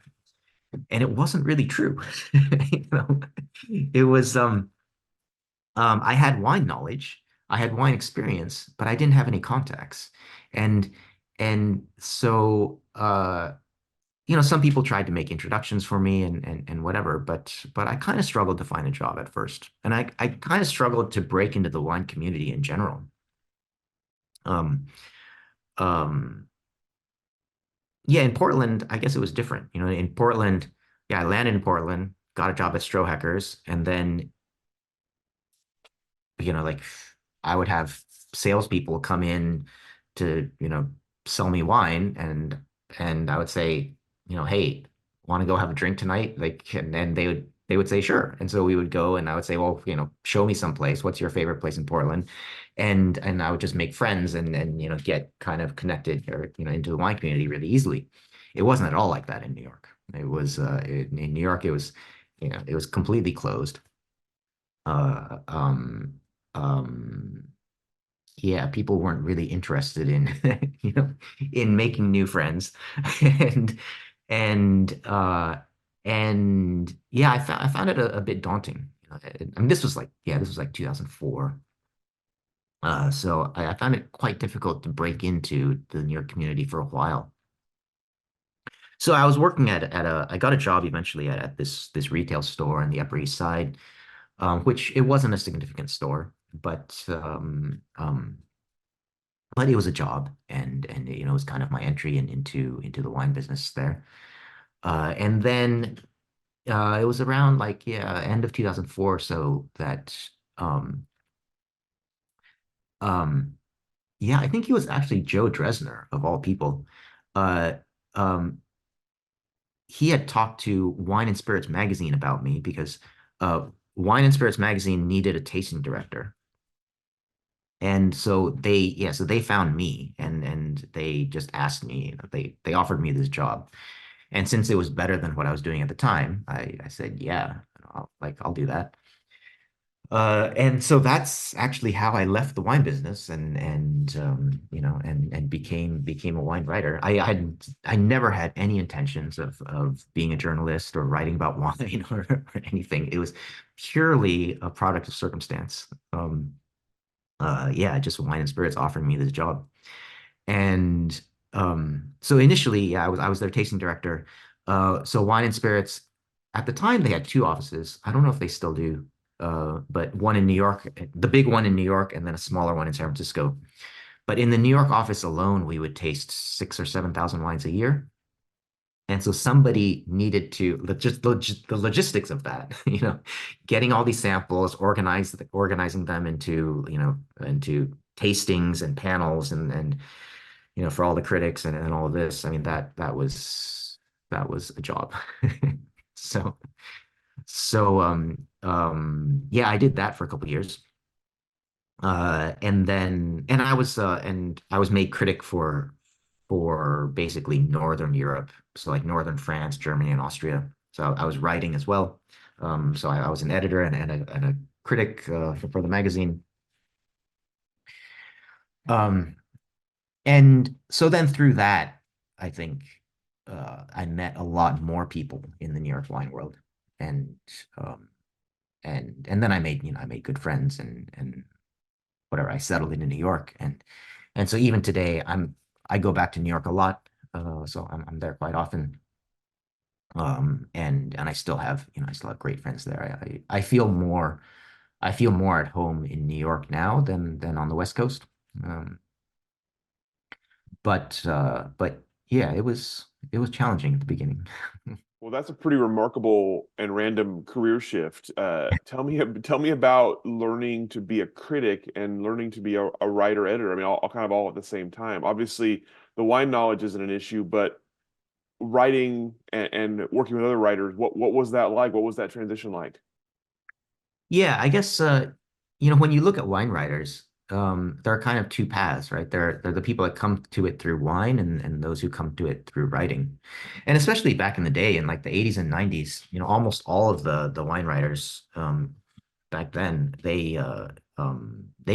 and it wasn't really true. You know, it was I had wine knowledge, I had wine experience, but I didn't have any contacts. And and so some people tried to make introductions for me and whatever, but I kind of struggled to find a job at first. And I kind of struggled to break into the wine community in general. Um um yeah, in Portland, I guess it was different. In Portland, yeah, I landed in Portland, got a job at Strohecker's, and then like I would have salespeople come in to, sell me wine and I would say, hey, want to go have a drink tonight? Like, and then they would say, sure. And so we would go and I would say, well, show me someplace. What's your favorite place in Portland? And I would just make friends and get kind of connected or, into the wine community really easily. It wasn't at all like that in New York. It was in New York, it was completely closed. Uh, um, um, yeah, people weren't really interested in, in making new friends, and and uh, and yeah, I found it a bit daunting. I mean, this was like 2004. So I found it quite difficult to break into the New York community for a while. So I was working I got a job eventually at this retail store on the Upper East Side, which it wasn't a significant store, but it was a job, and it was kind of my entry into the wine business there. And then It was around like yeah, end of 2004, so that um um yeah, I think he was actually Joe Dresner of all people. Uh um he had talked to Wine and Spirits magazine about me because Wine and Spirits magazine needed a tasting director. And so so they found me and they just asked me, they offered me this job. And since it was better than what I was doing at the time, I said, yeah, I'll do that. And so that's actually how I left the wine business and became a wine writer. I never had any intentions of being a journalist or writing about wine or anything. It was purely a product of circumstance. Yeah, just wine and spirits offered me this job. And so initially, yeah, I was their tasting director. So wine and spirits, at the time they had two offices. I don't know if they still do, but one in New York, the big one in New York, and then a smaller one in San Francisco. But in the New York office alone, we would taste 6 or 7 thousand wines a year. And so somebody needed to the logistics of that, getting all these samples, organizing them into tastings and panels and for all the critics and all of this. I mean, that was a job. So yeah, I did that for a couple of years. And I was made critic for basically Northern Europe. So like Northern France, Germany, and Austria. So I was writing as well. So I was an editor and a critic for the magazine. Um, And so then through that, I think I met a lot more people in the New York wine world, and um, and then I made good friends and whatever. I settled into New York, and so even today I go back to New York a lot, so I'm there quite often, and I still have great friends there. I feel more at home in New York now than on the West Coast. Um, but yeah, it was challenging at the beginning. Well, that's a pretty remarkable and random career shift. Tell me about learning to be a critic and learning to be a writer editor. I mean, all kind of all at the same time. Obviously, the wine knowledge isn't an issue, but writing and working with other writers, what was that like? What was that transition like? Yeah, I guess when you look at wine writers, there are kind of two paths, right? There are the people that come to it through wine and those who come to it through writing. And especially back in the day in like the 80s and 90s, almost all of the wine writers back then, they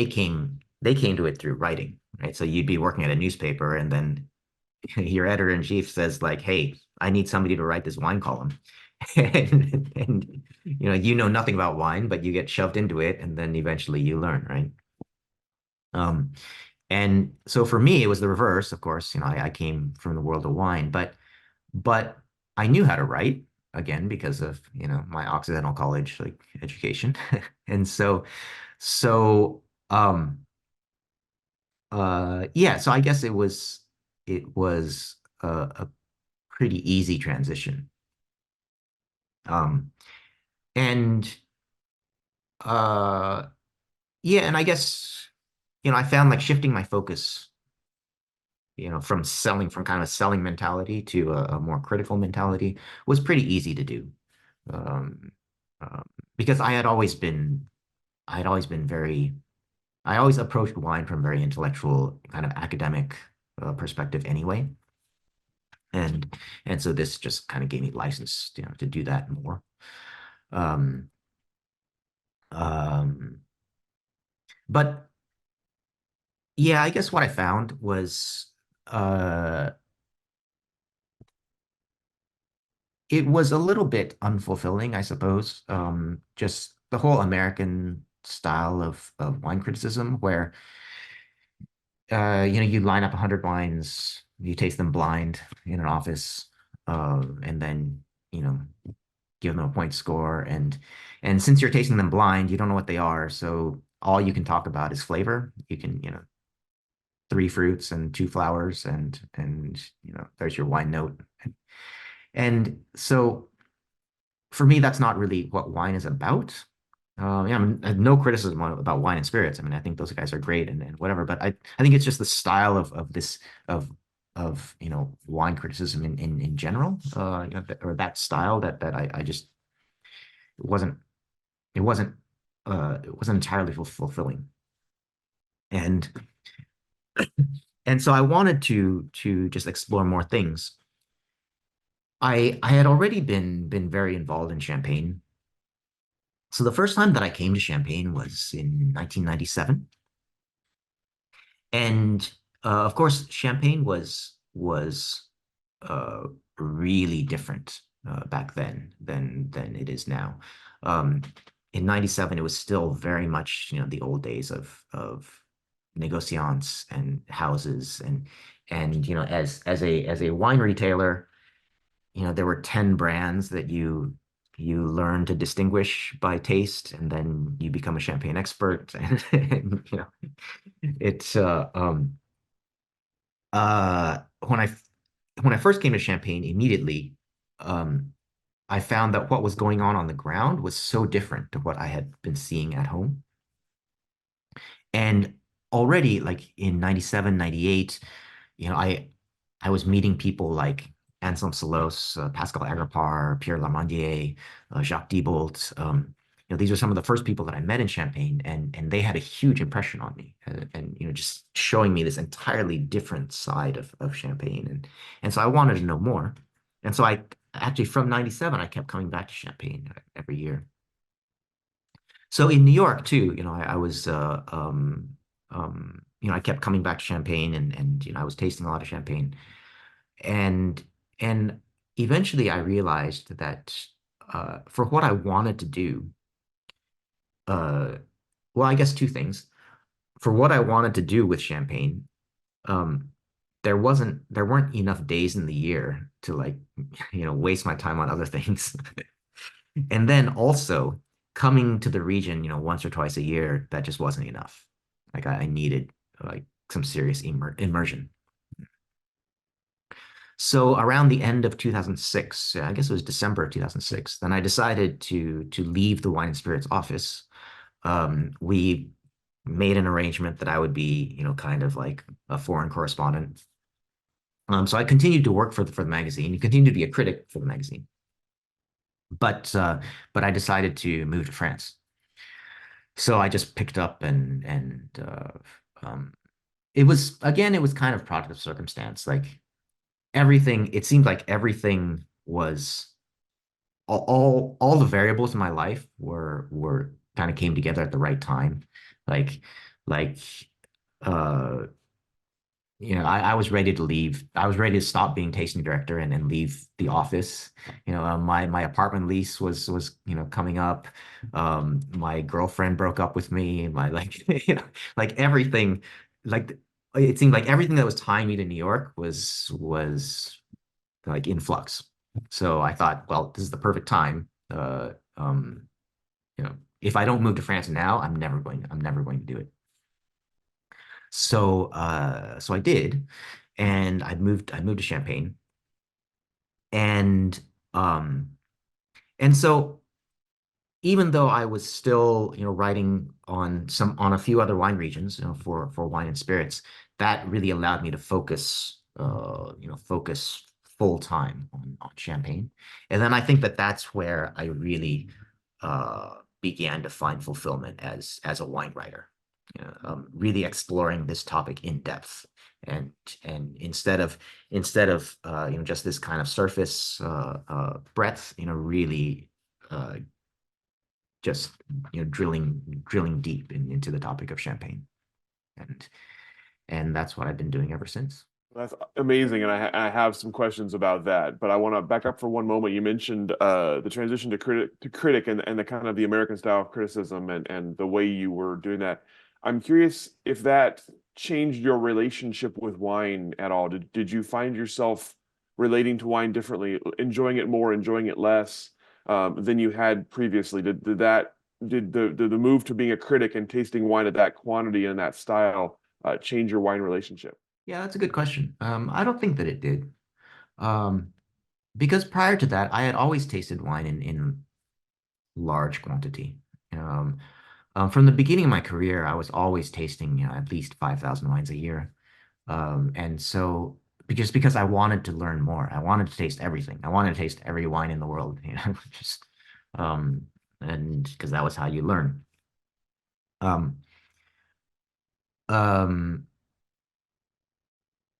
came to it through writing, right? So you'd be working at a newspaper and then your editor in chief says like, "Hey, I need somebody to write this wine column," and you know nothing about wine, but you get shoved into it, and then eventually you learn, right? Um, and so for me, it was the reverse. Of course, I came from the world of wine, but I knew how to write again because of my Occidental college like education, and so yeah, so I guess it was a pretty easy transition. Um, and uh, yeah, and I guess I found like shifting my focus, from kind of a selling mentality to a more critical mentality was pretty easy to do. Um, um, because I had always been very, I always approached wine from a very intellectual kind of academic perspective anyway. And and so this just kind of gave me license, to do that more. Um, um, but yeah, I guess what I found was uh, it was a little bit unfulfilling, I suppose. Just the whole American style of wine criticism, where you line up 100 wines, you taste them blind in an office, and then you know give them a point score, and since you're tasting them blind, you don't know what they are, so all you can talk about is flavor. You can, three fruits and two flowers, and there's your wine note. And so for me, that's not really what wine is about. Yeah, I mean, I have no criticism about wine and spirits. I mean, I think those guys are great and whatever, but I think it's just the style of this of wine criticism in general, or that style that I just it wasn't it wasn't it wasn't entirely fulfilling. And and so I wanted to just explore more things. I had already been very involved in Champagne. So the first time that I came to Champagne was in 1997. And of course, Champagne was uh, really different back then than it is now. Um, in '97, it was still very much the old days of negociants and houses and as a wine retailer, there were 10 brands that you learn to distinguish by taste, and then you become a champagne expert. And it's uh when I when I first came to Champagne, immediately um I found that what was going on the ground was so different to what I had been seeing at home. And already like in 97, 98, I was meeting people like Anselm Salos, Pascal Agripar, Pierre Lamandier, Jacques Diebold. These are some of the first people that I met in Champagne, and they had a huge impression on me, and just showing me this entirely different side of Champagne, and so I wanted to know more, and so I actually from '97 I kept coming back to Champagne every year. So in New York too, I was I kept coming back to Champagne, and I was tasting a lot of Champagne, and and eventually I realized that for what I wanted to do, uh, well, I guess two things. For what I wanted to do with Champagne, um, there weren't enough days in the year to like, waste my time on other things. And then also coming to the region, once or twice a year, that just wasn't enough. Like I needed like some serious immersion. So around the end of 2006, I guess it was December of 2006, then I decided to leave the wine and spirits office. We made an arrangement that I would be, kind of like a foreign correspondent. So I continued to work for the magazine, continued to be a critic for the magazine, but uh, but I decided to move to France. So I just picked up um, it was kind of product of circumstance. Like everything, it seemed like everything was all the variables in my life were kind of came together at the right time. Like like uh I was ready to leave. I was ready to stop being tasting director and leave the office. My apartment lease was coming up. My girlfriend broke up with me. My like like everything, like it seemed like everything that was tying me to New York was like in flux. So I thought, well, this is the perfect time. If I don't move to France now, I'm never going to do it. So I did, and I moved to Champagne, and um, and so even though I was still, writing on a few other wine regions, for wine and spirits, that really allowed me to focus full time on Champagne. And then I think that that's where I really began to find fulfillment as a wine writer, really exploring this topic in depth. And instead of just this kind of surface breadth, really uh, just drilling deep into the topic of champagne, and that's what I've been doing ever since. That's amazing, and I have some questions about that. But I want to back up for one moment. You mentioned the transition to critic and the kind of the American style of criticism and the way you were doing that. I'm curious if that changed your relationship with wine at all. Did you find yourself relating to wine differently, enjoying it more, enjoying it less than you had previously? Did the move to being a critic and tasting wine at that quantity and that style change your wine relationship? Yeah, that's a good question. I don't think that it did. Um, because prior to that, I had always tasted wine in large quantity. Um, from the beginning of my career, I was always tasting, at least 5,000 wines a year. And so because I wanted to learn more, I wanted to taste everything. I wanted to taste every wine in the world, just um, and because that was how you learn. Um, um,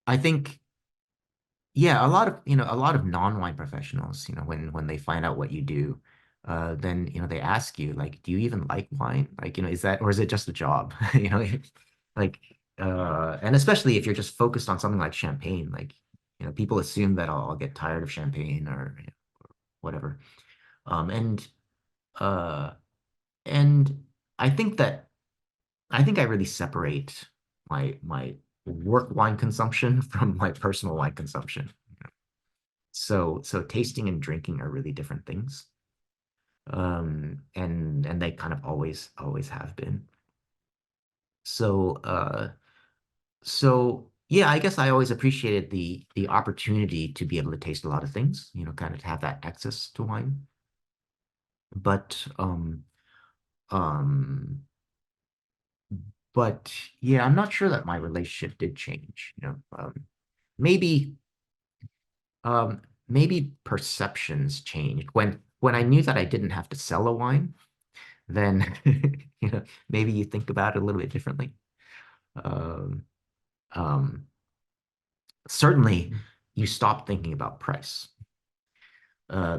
I think, yeah, a lot of non-wine professionals, when they find out what you do, then, they ask you, like, do you even like wine? Like, is that, or is it just a job? Like, and especially if you're just focused on something like champagne, like, people assume that I'll get tired of champagne or whatever. Um, and, uh, and I think that, I think I really separate my work wine consumption from my personal wine consumption. So tasting and drinking are really different things. And they kind of always have been. So so yeah, I guess I always appreciated the opportunity to be able to taste a lot of things, kind of to have that access to wine. But um but yeah, I'm not sure that my relationship did change, maybe maybe perceptions changed when I knew that I didn't have to sell a wine, then maybe you think about it a little bit differently. Um, um, Certainly, you stop thinking about price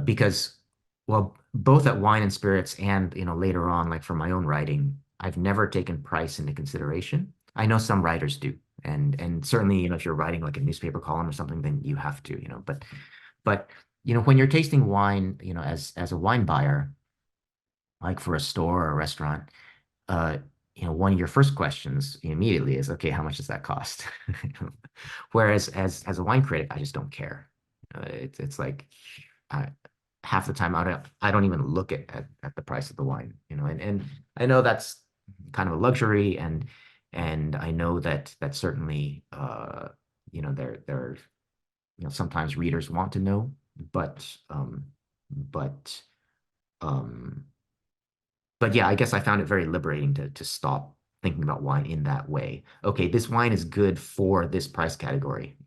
because, well, both at wine and spirits, and later on, like for my own writing, I've never taken price into consideration. I know some writers do, and certainly, if you're writing like a newspaper column or something, then you have to, but when you're tasting wine, as a wine buyer, like for a store or a restaurant, uh, one of your first questions immediately is, okay, how much does that cost? Whereas as a wine critic, I just don't care. It's like I, half the time I don't even look at the price of the wine, and I know that's kind of a luxury, and I know that certainly there sometimes readers want to know, but but um but yeah, I guess I found it very liberating to stop thinking about wine in that way. Okay, this wine is good for this price category,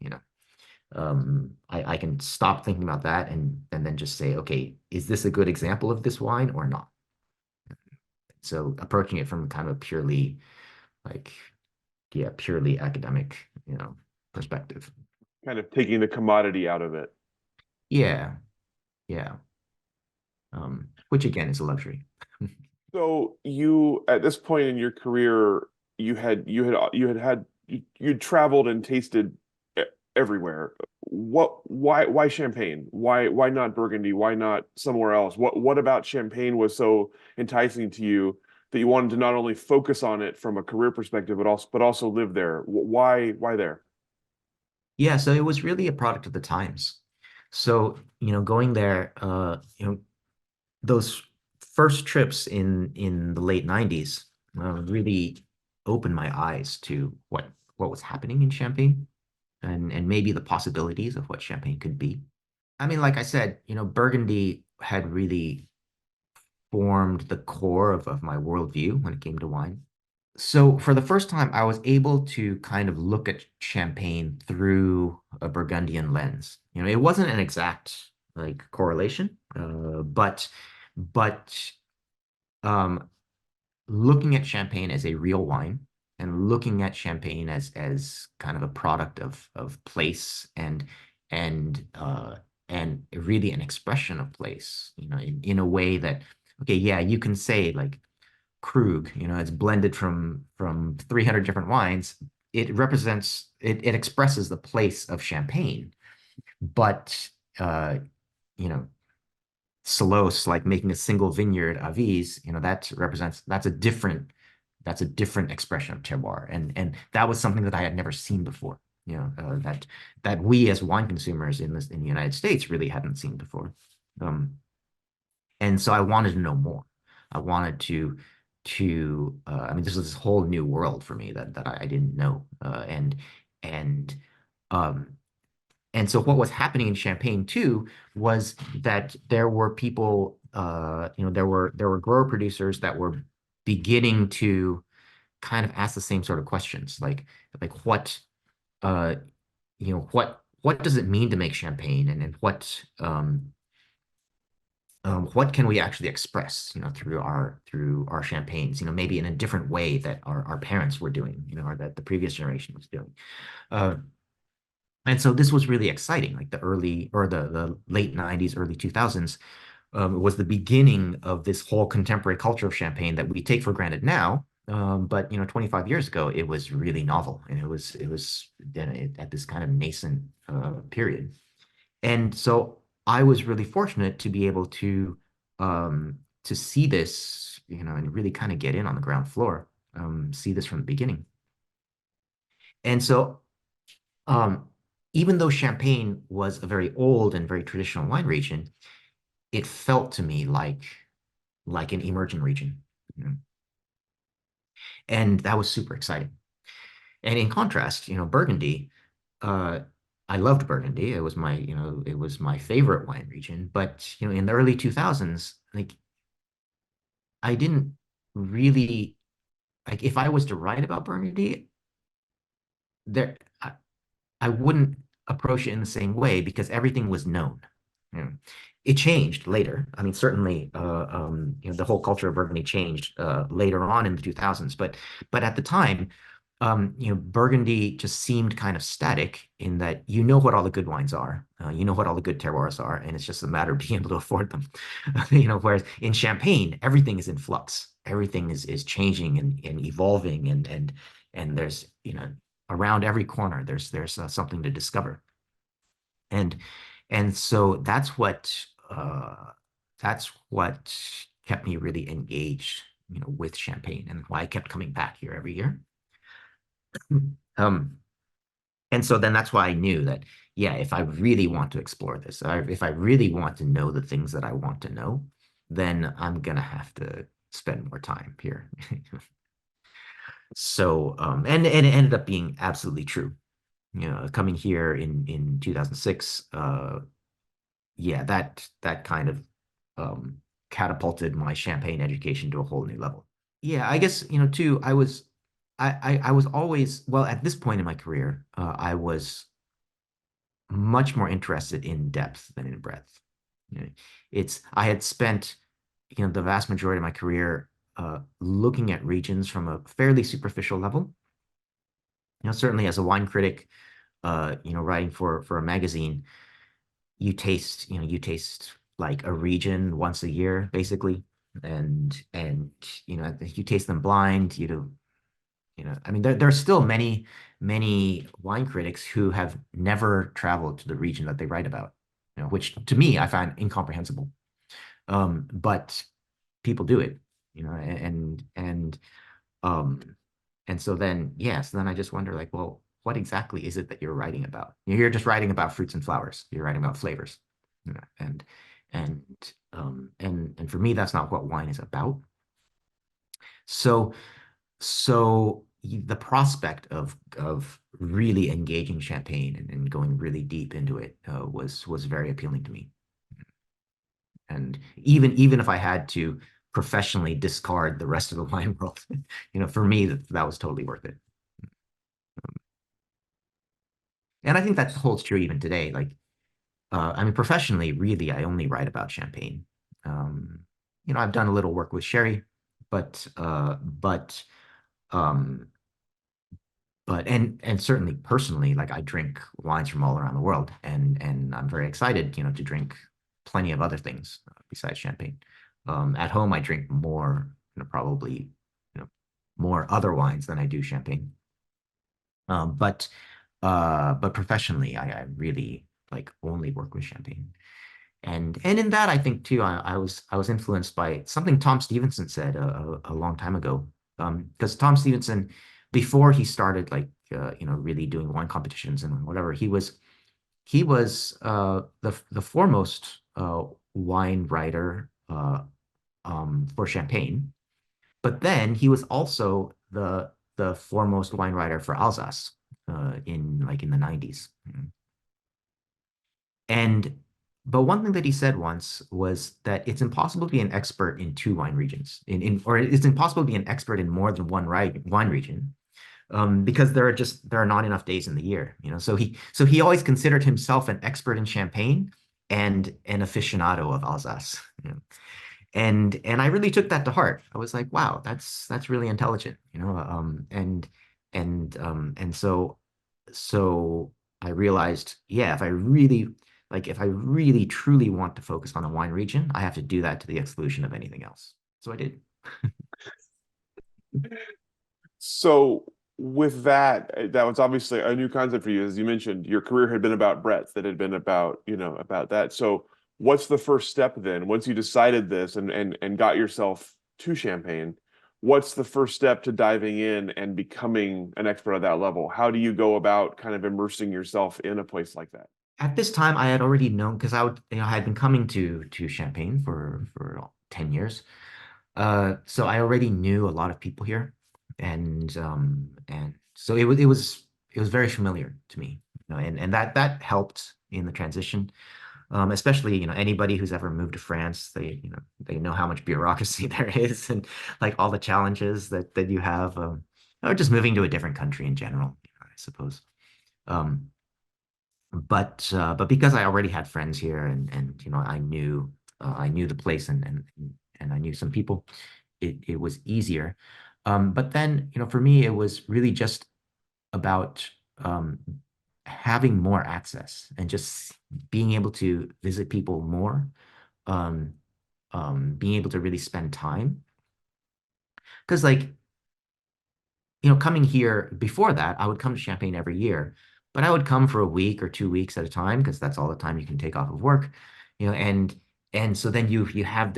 I can stop thinking about that and then just say, okay, is this a good example of this wine or not? So approaching it from kind of a purely like, yeah, purely academic, perspective. Kind of taking the commodity out of it. Yeah, yeah. Which again is a luxury. So you, at this point in your career, you'd traveled and tasted e- everywhere. Why Champagne? Why not Burgundy? Why not somewhere else? What about Champagne was so enticing to you that you wanted to not only focus on it from a career perspective, but also live there? Why there? Yeah, so it was really a product of the times. So, going there, those first trips in the late 90s really opened my eyes to what was happening in Champagne and maybe the possibilities of what Champagne could be. I mean, like I said, Burgundy had really formed the core of my worldview when it came to wine. So for the first time, I was able to kind of look at Champagne through a Burgundian lens. It wasn't an exact like correlation, but um, looking at Champagne as a real wine and looking at Champagne as kind of a product of place and really an expression of place, in a way that, okay, yeah, you can say like Krug, it's blended from 300 different wines. It expresses the place of Champagne, but you know, Salos, like making a single vineyard Avis, that's a different expression of terroir, and that was something that I had never seen before. That we as wine consumers in the United States really hadn't seen before. Um, and so I wanted to know more. I wanted I mean, this was this whole new world for me that I didn't know, and um, And so what was happening in Champagne too was that there were people, there were grower producers that were beginning to kind of ask the same sort of questions, like uh, what does it mean to make champagne, and what can we actually express, through our champagnes, maybe in a different way that our parents were doing, or that the previous generation was doing. Uh, and so this was really exciting, like the late 90s, early 2000s was the beginning of this whole contemporary culture of champagne that we take for granted now. But 25 years ago, it was really novel, and it was at this kind of nascent period. And so I was really fortunate to be able to see this, and really kind of get in on the ground floor, see this from the beginning. And so um, even though Champagne was a very old and very traditional wine region, it felt to me like an emerging region. you know, and that was super exciting. And in contrast, Burgundy, uh, I loved Burgundy. It was my favorite wine region. But in the early 2000s, like I didn't really like if I was to write about Burgundy, there I wouldn't approach it in the same way because everything was known. You know, it changed later. I mean, certainly, the whole culture of Burgundy changed later on in the 2000s. But at the time, Burgundy just seemed kind of static in that what all the good wines are, what all the good terroirs are, and it's just a matter of being able to afford them. Whereas in Champagne, everything is in flux. Everything is changing and evolving, and there's around every corner there's something to discover. And and so that's what kept me really engaged, with Champagne, and why I kept coming back here every year. um and so then that's why I knew that, yeah, if I really want to explore this, if I really want to know the things that I want to know, then I'm gonna have to spend more time here. So and it ended up being absolutely true. Coming here in 2006, yeah, that kind of catapulted my Champagne education to a whole new level. Yeah, I guess, too, I was always, well, at this point in my career, I was much more interested in depth than in breadth. You know, I had spent, the vast majority of my career looking at regions from a fairly superficial level. Certainly as a wine critic, writing for a magazine, you taste like a region once a year, basically. And you taste them blind. I mean, there are still many wine critics who have never traveled to the region that they write about, which to me I find incomprehensible. But people do it, and um, and so then, yes, then I just wonder, like, well, what exactly is it that you're writing about? You're just writing about fruits and flowers. You're writing about flavors, and and and for me, that's not what wine is about. So the prospect of really engaging Champagne and going really deep into it was very appealing to me. And even if I had to professionally discard the rest of the wine world, for me that was totally worth it. And I think that holds true even today. Like, I mean, professionally, really, I only write about Champagne. Um, I've done a little work with sherry, but um, and certainly personally, like I drink wines from all around the world, and I'm very excited, to drink plenty of other things besides Champagne. At home, I drink more, probably, more other wines than I do Champagne. But professionally, I really like only work with Champagne. And in that, I think too, I was influenced by something Tom Stevenson said a long time ago. Because Tom Stevenson, before he started, like, really doing wine competitions and whatever, he was the foremost wine writer for Champagne. But then he was also the foremost wine writer for Alsace in the 90s. And but one thing that he said once was that it's impossible to be an expert in two wine regions, or it's impossible to be an expert in more than one wine region, because there are not enough days in the year, you know. So he always considered himself an expert in Champagne and an aficionado of Alsace, you know. And I really took that to heart. I was like, wow, that's really intelligent, you know. And so I realized, yeah, if I really truly want to focus on a wine region, I have to do that to the exclusion of anything else. So I did. So with that, that was obviously a new concept for you. As you mentioned, your career had been about breadth, that had been about, about that. So what's the first step then? Once you decided this and got yourself to Champagne, what's the first step to diving in and becoming an expert at that level? How do you go about kind of immersing yourself in a place like that? At this time, I had already known because I had been coming to Champagne for 10 years. So I already knew a lot of people here, and so it was very familiar to me, you know, and that helped in the transition. Especially, you know, anybody who's ever moved to France, they know how much bureaucracy there is, and like all the challenges that you have, or just moving to a different country in general, I suppose. Um, but because I already had friends here, and you know, I knew the place, and I knew some people, it was easier. But then, you know, for me, it was really just about having more access and just being able to visit people more, um, being able to really spend time. Because, like, you know, coming here before that, I would come to Champagne every year, but I would come for a week or 2 weeks at a time because that's all the time you can take off of work, you know. And so then you have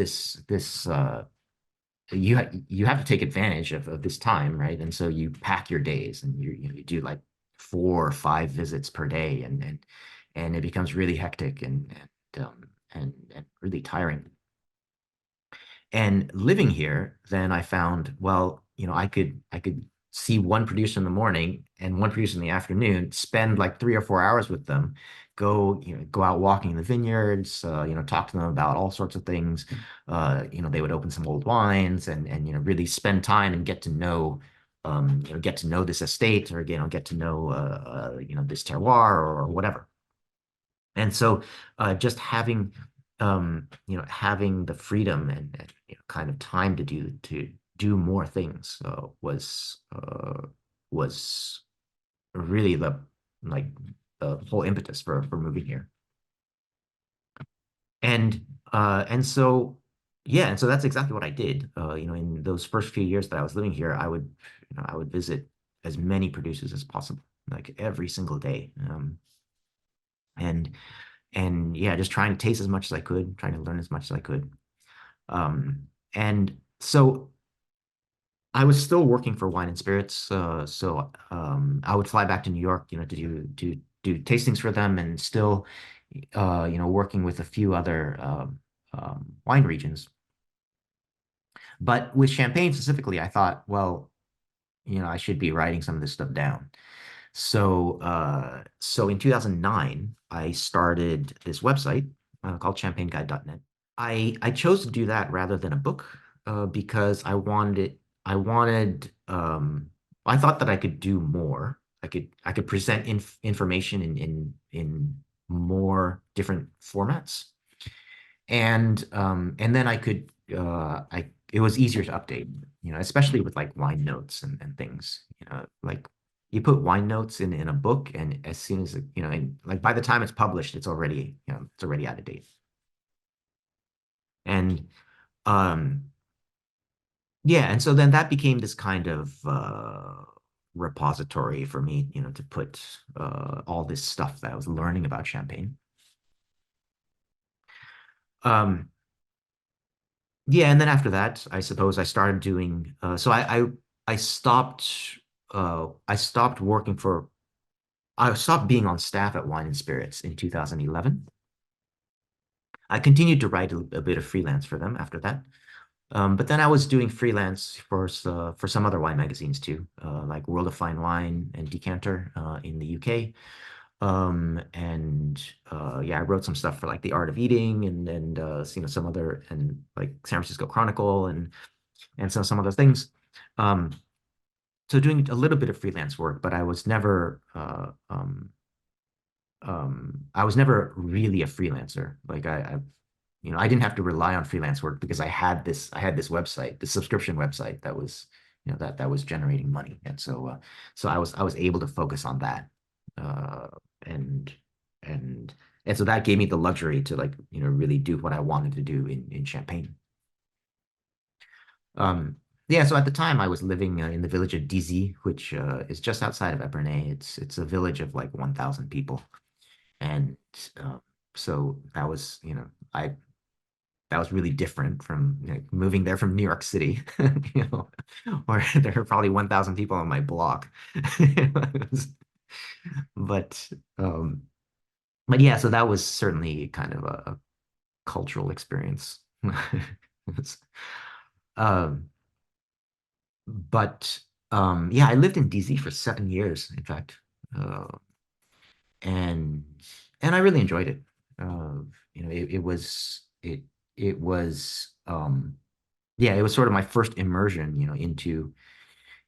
you have to take advantage of this time, right? And so you pack your days, and you do like 4 or 5 visits per day, and it becomes really hectic, and really tiring. And living here, then I found, well, you know, I could see one producer in the morning and one producer in the afternoon, spend like 3 or 4 hours with them, go out walking in the vineyards, you know, talk to them about all sorts of things. You know, they would open some old wines, and you know, really spend time and get to know this estate, or you know, get to know you know, this terroir, or whatever. And so just having the freedom, and you know, kind of time to do more things, was really like the whole impetus for moving here. And yeah, and so that's exactly what I did. You know, in those first few years that I was living here, I would visit as many producers as possible, like every single day. And and yeah, just trying to taste as much as I could, trying to learn as much as I could. And so I was still working for Wine and Spirits, so I would fly back to New York, you know, to do tastings for them, and still, you know, working with a few other wine regions. But with Champagne specifically, I thought, well, you know, I should be writing some of this stuff down. So in 2009, I started this website called champagneguide.net. I chose to do that rather than a book, because I thought that I could do more. I could present information in more different formats, and then I could I it was easier to update, you know, especially with like wine notes and things, you know, like you put wine notes in a book, and as soon as you know, and like by the time it's published, it's already out of date. And um yeah, and so then that became this kind of repository for me, you know, to put all this stuff that I was learning about Champagne. Um Yeah, and then after that, I suppose I started doing. I stopped working for. I stopped being on staff at Wine and Spirits in 2011. I continued to write a bit of freelance for them after that. But then I was doing freelance for some other wine magazines too, like World of Fine Wine and Decanter in the UK. And yeah, I wrote some stuff for like The Art of Eating and you know, some other, and like San Francisco Chronicle and some other things. Um, so doing a little bit of freelance work, but I was never really a freelancer. Like you know, I didn't have to rely on freelance work because I had this website, this subscription website that was, you know, that was generating money. And so I was able to focus on that. Uh, and and and so that gave me the luxury to, like, you know, really do what I wanted to do in Champagne. Um, yeah, so at the time I was living in the village of Dizy, which is just outside of Epernay. It's a village of like 1,000 people. And uh, so that was, you know, I that was really different from, you know, moving there from New York City, you know, where there are probably 1,000 people on my block. But um, but yeah, so that was certainly kind of a cultural experience. Um, but yeah, I lived in DC for 7 years, in fact, uh, and I really enjoyed it. You know, it was yeah, it was sort of my first immersion, you know, into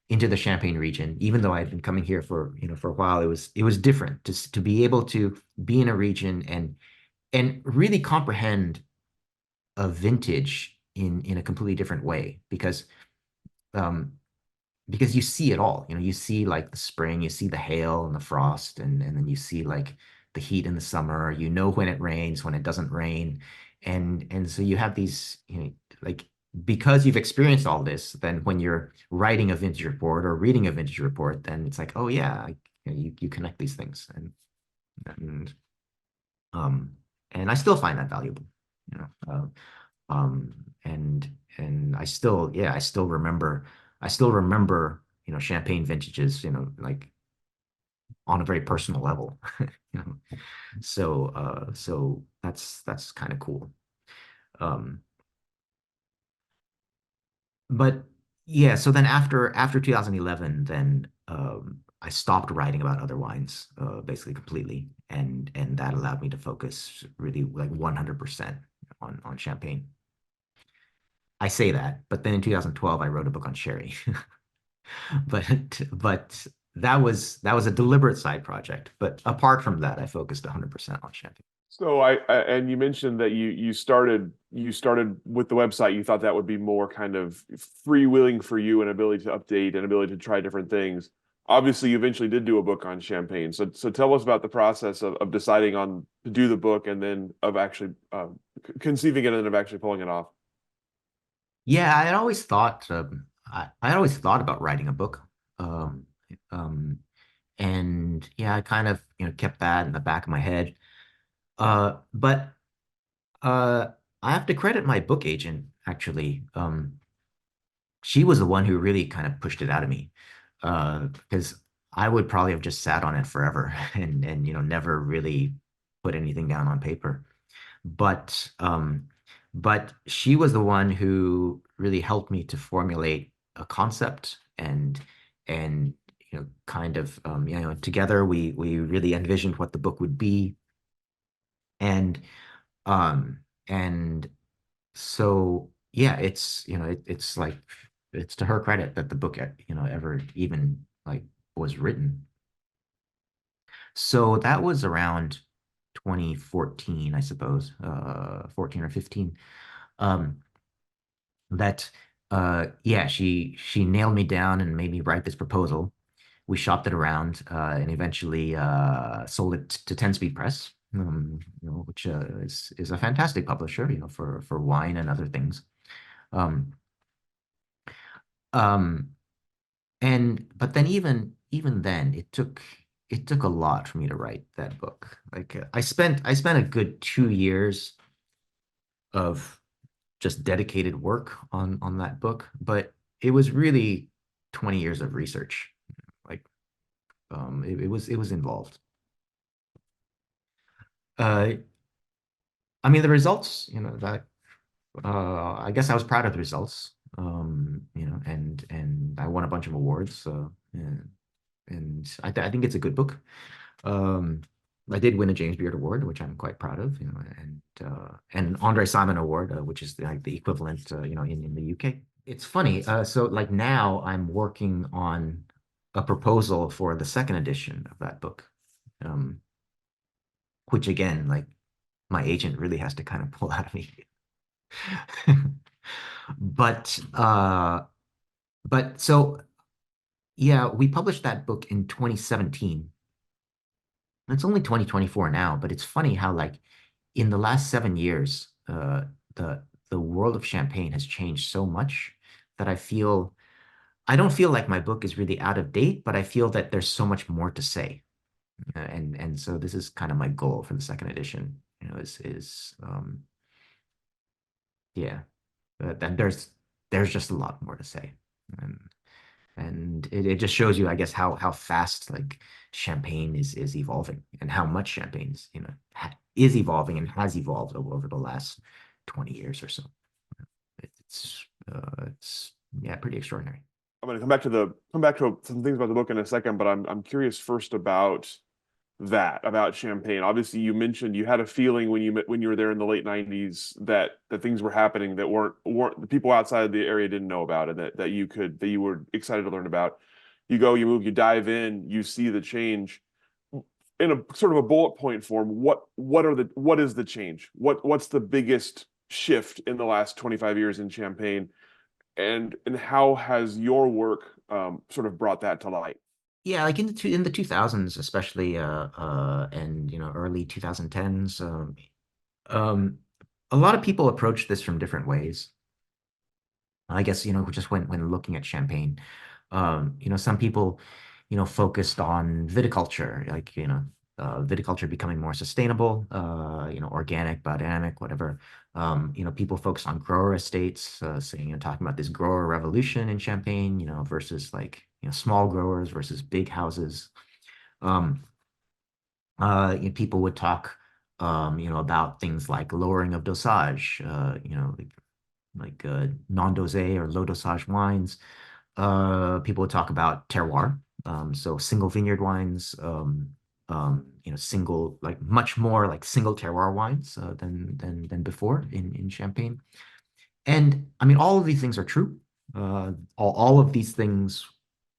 the Champagne region. Even though I'd been coming here for, you know, for a while, it was different to be able to be in a region and really comprehend a vintage in a completely different way, um because you see it all. You know, you see like the spring, you see the hail and the frost, and then you see like the heat in the summer. You know when it rains, when it doesn't rain, and so you have these, you know, like, because you've experienced all this, then when you're writing a vintage report or reading a vintage report, then it's like, oh yeah, you know, you connect these things, and um and I still find that valuable, you know. Um, and I still, yeah, I still remember, you know, champagne vintages, you know, like on a very personal level, you know. So that's kind of cool. Um, but yeah, so then after 2011, then I stopped writing about other wines, basically completely, and that allowed me to focus really like 100% on champagne. I say that, but then in 2012, I wrote a book on sherry. But that was a deliberate side project. But apart from that, I focused 100% on champagne. So and you mentioned that you started with the website. You thought that would be more kind of freewheeling for you and ability to update and ability to try different things. Obviously, you eventually did do a book on champagne. So tell us about the process of deciding on to do the book and then of actually conceiving it and of actually pulling it off. Yeah, I had always thought I had always thought about writing a book. Um, um, and yeah, I kind of, you know, kept that in the back of my head. But uh, I have to credit my book agent, actually. She was the one who really kind of pushed it out of me, because I would probably have just sat on it forever and you know, never really put anything down on paper. But but she was the one who really helped me to formulate a concept, and you know, kind of, you know, together we really envisioned what the book would be. And and so yeah, it's, you know, it's like, it's to her credit that the book, you know, ever even like was written. So that was around 2014, I suppose, 14 or 15. Um, that yeah, she nailed me down and made me write this proposal. We shopped it around, and eventually sold it to 10 Speed Press, you know, which is a fantastic publisher, you know, for wine and other things. Um, um, and but then even then, it took a lot for me to write that book. Like, I spent a good 2 years of just dedicated work on that book, but it was really 20 years of research. Like, it was involved. Uh, I mean, the results, you know, that I guess I was proud of the results. You know, and I won a bunch of awards. So yeah, and I think it's a good book. Um, I did win a James Beard Award, which I'm quite proud of, and Andre Simon Award, which is like the equivalent, in the UK. It's funny. So like now I'm working on a proposal for the second edition of that book, um, which again, like my agent really has to kind of pull out of me. But but so yeah, we published that book in 2017. It's only 2024 now, but it's funny how like in the last 7 years, the world of champagne has changed so much that I don't feel like my book is really out of date, but I feel that there's so much more to say. And so this is kind of my goal for the second edition, yeah, that there's just a lot more to say. And it just shows you, I guess, how fast like champagne is evolving and how much champagne is evolving and has evolved over the last 20 years or so. It's yeah, pretty extraordinary. I'm going to come back to some things about the book in a second, but I'm curious first about about champagne. Obviously, you mentioned you had a feeling when you were there in the late '90s that things were happening that weren't the people outside the area didn't know about, and that you were excited to learn about. You go, you move, you dive in, you see the change in a sort of a bullet point form. What is the change? What's the biggest shift in the last 25 years in champagne, and how has your work sort of brought that to light? Yeah, like in the 2000s, especially and early 2010s, um, a lot of people approach this from different ways. I guess, just when looking at champagne, some people, focused on viticulture, like, viticulture becoming more sustainable, organic, biodynamic, whatever. People focus on grower estates, saying, talking about this grower revolution in Champagne, versus like, small growers versus big houses. Um, People would talk, about things like lowering of dosage, like non-dosé or low dosage wines. People would talk about terroir, so single vineyard wines, single like much more like single terroir wines than before in Champagne. And I mean, all of these things are true. All of these things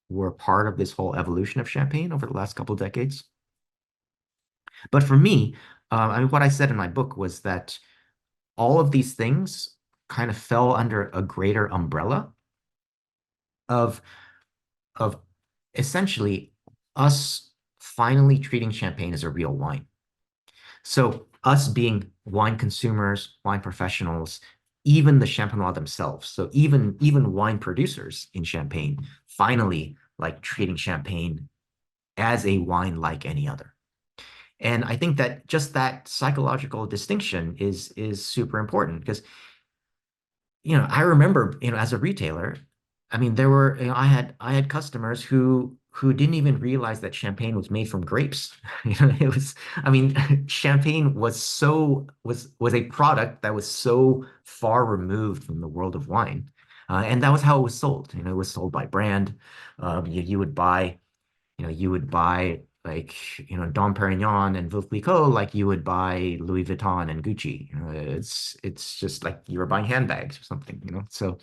were part of this whole evolution of Champagne over the last couple of decades. But for me, I mean, what I said in my book was that all of these things kind of fell under a greater umbrella of of essentially us finally treating champagne as a real wine. So us being wine consumers, wine professionals, even the champenois themselves. So even wine producers in Champagne finally like treating champagne as a wine like any other. And I think that just that psychological distinction is super important because I remember, as a retailer, I mean, there were, I had customers who didn't even realize that champagne was made from grapes. It was, I mean, champagne was a product that was so far removed from the world of wine. And that was how it was sold. It was sold by brand. You would buy, like, Dom Perignon and Veuve Clicquot like you would buy Louis Vuitton and Gucci. It's just like you were buying handbags or something. So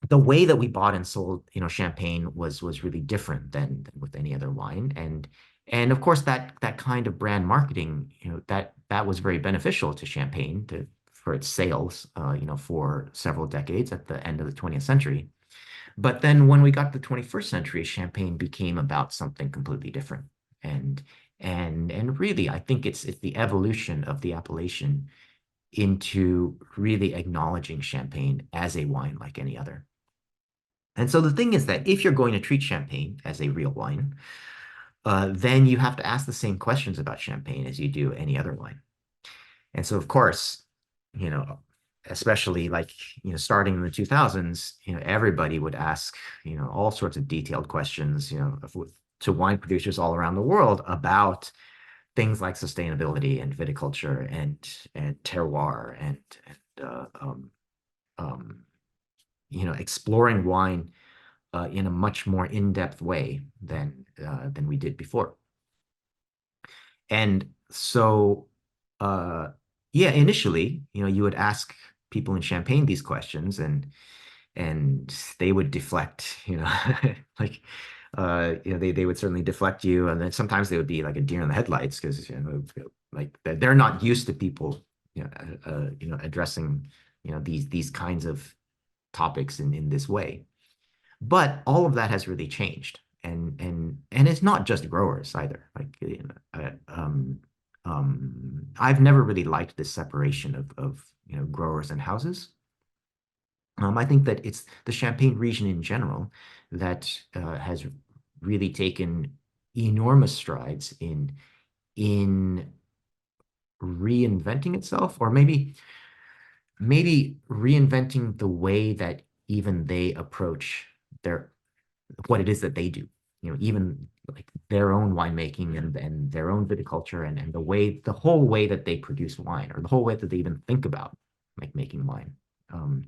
the way that we bought and sold, champagne was really different than with any other wine. And of course that kind of brand marketing, that was very beneficial to champagne for its sales, for several decades at the end of the 20th century. But then when we got to the 21st century, champagne became about something completely different. And and really, I think it's the evolution of the appellation into really acknowledging champagne as a wine like any other. And so the thing is that if you're going to treat champagne as a real wine, then you have to ask the same questions about champagne as you do any other wine. And so, of course, you know, especially like, starting in the 2000s, everybody would ask, all sorts of detailed questions, to wine producers all around the world about things like sustainability and viticulture and terroir and exploring wine in a much more in-depth way than we did before. And so, uh, yeah, initially, you would ask people in Champagne these questions, and they would deflect, like, they would certainly deflect you, and then sometimes they would be like a deer in the headlights because like they're not used to people, addressing, these kinds of topics in this way. But all of that has really changed, and it's not just growers either. Like, I've never really liked this separation of growers and houses. I think that it's the Champagne region in general that has really taken enormous strides in reinventing itself, or maybe reinventing the way that even they approach their what it is that they do. Even like their own winemaking and their own viticulture, and the whole way that they produce wine, or the whole way that they even think about like making wine. Um,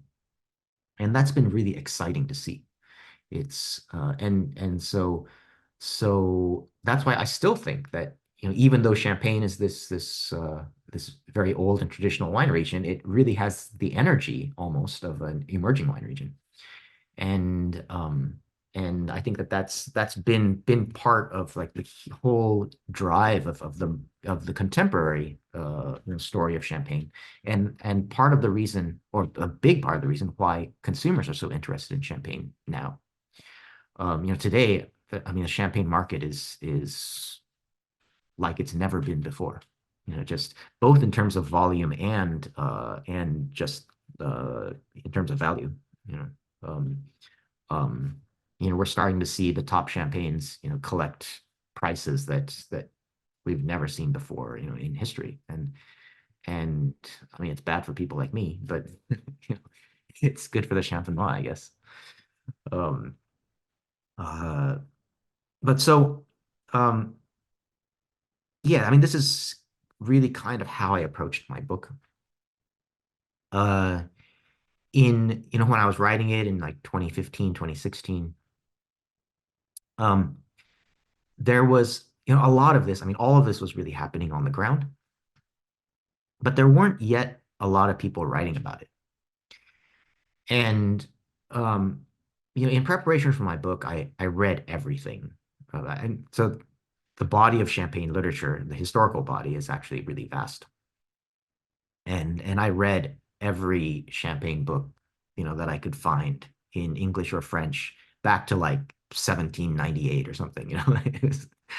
and that's been really exciting to see. It's and so that's why I still think that even though Champagne is this very old and traditional wine region, it really has the energy almost of an emerging wine region. And and I think that that's been part of like the whole drive of the contemporary story of Champagne, and part of the reason, or a big part of the reason, why consumers are so interested in Champagne now. Today, I mean, the Champagne market is like it's never been before. Just both in terms of volume and just in terms of value. You know, um, um, we're starting to see the top champagnes, collect prices that we've never seen before, in history. And I mean, it's bad for people like me, but it's good for the Champenois, I guess. Um, uh, but so, um, yeah, I mean, this is really kind of how I approached my book. Uh, when I was writing it in like 2015, 2016, um, there was, a lot of this. I mean, all of this was really happening on the ground, but there weren't yet a lot of people writing about it. And, um, in preparation for my book, I read everything. And so the body of Champagne literature, the historical body, is actually really vast. And I read every Champagne book, that I could find in English or French back to like 1798 or something,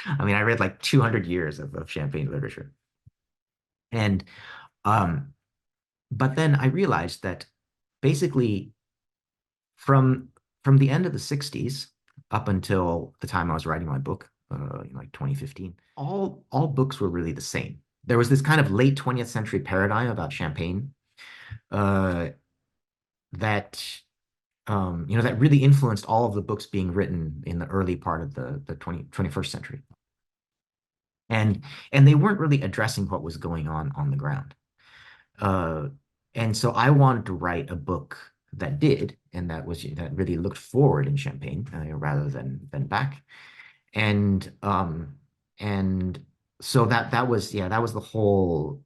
I mean, I read like 200 years of Champagne literature. And um, but then I realized that basically from from the end of the 60s up until the time I was writing my book, like 2015, all books were really the same. There was this kind of late 20th century paradigm about Champagne uh, that that really influenced all of the books being written in the early part of the 21st century. And they weren't really addressing what was going on the ground. Uh, and so I wanted to write a book that did, and that really looked forward in Champagne rather than back. And and so that was the whole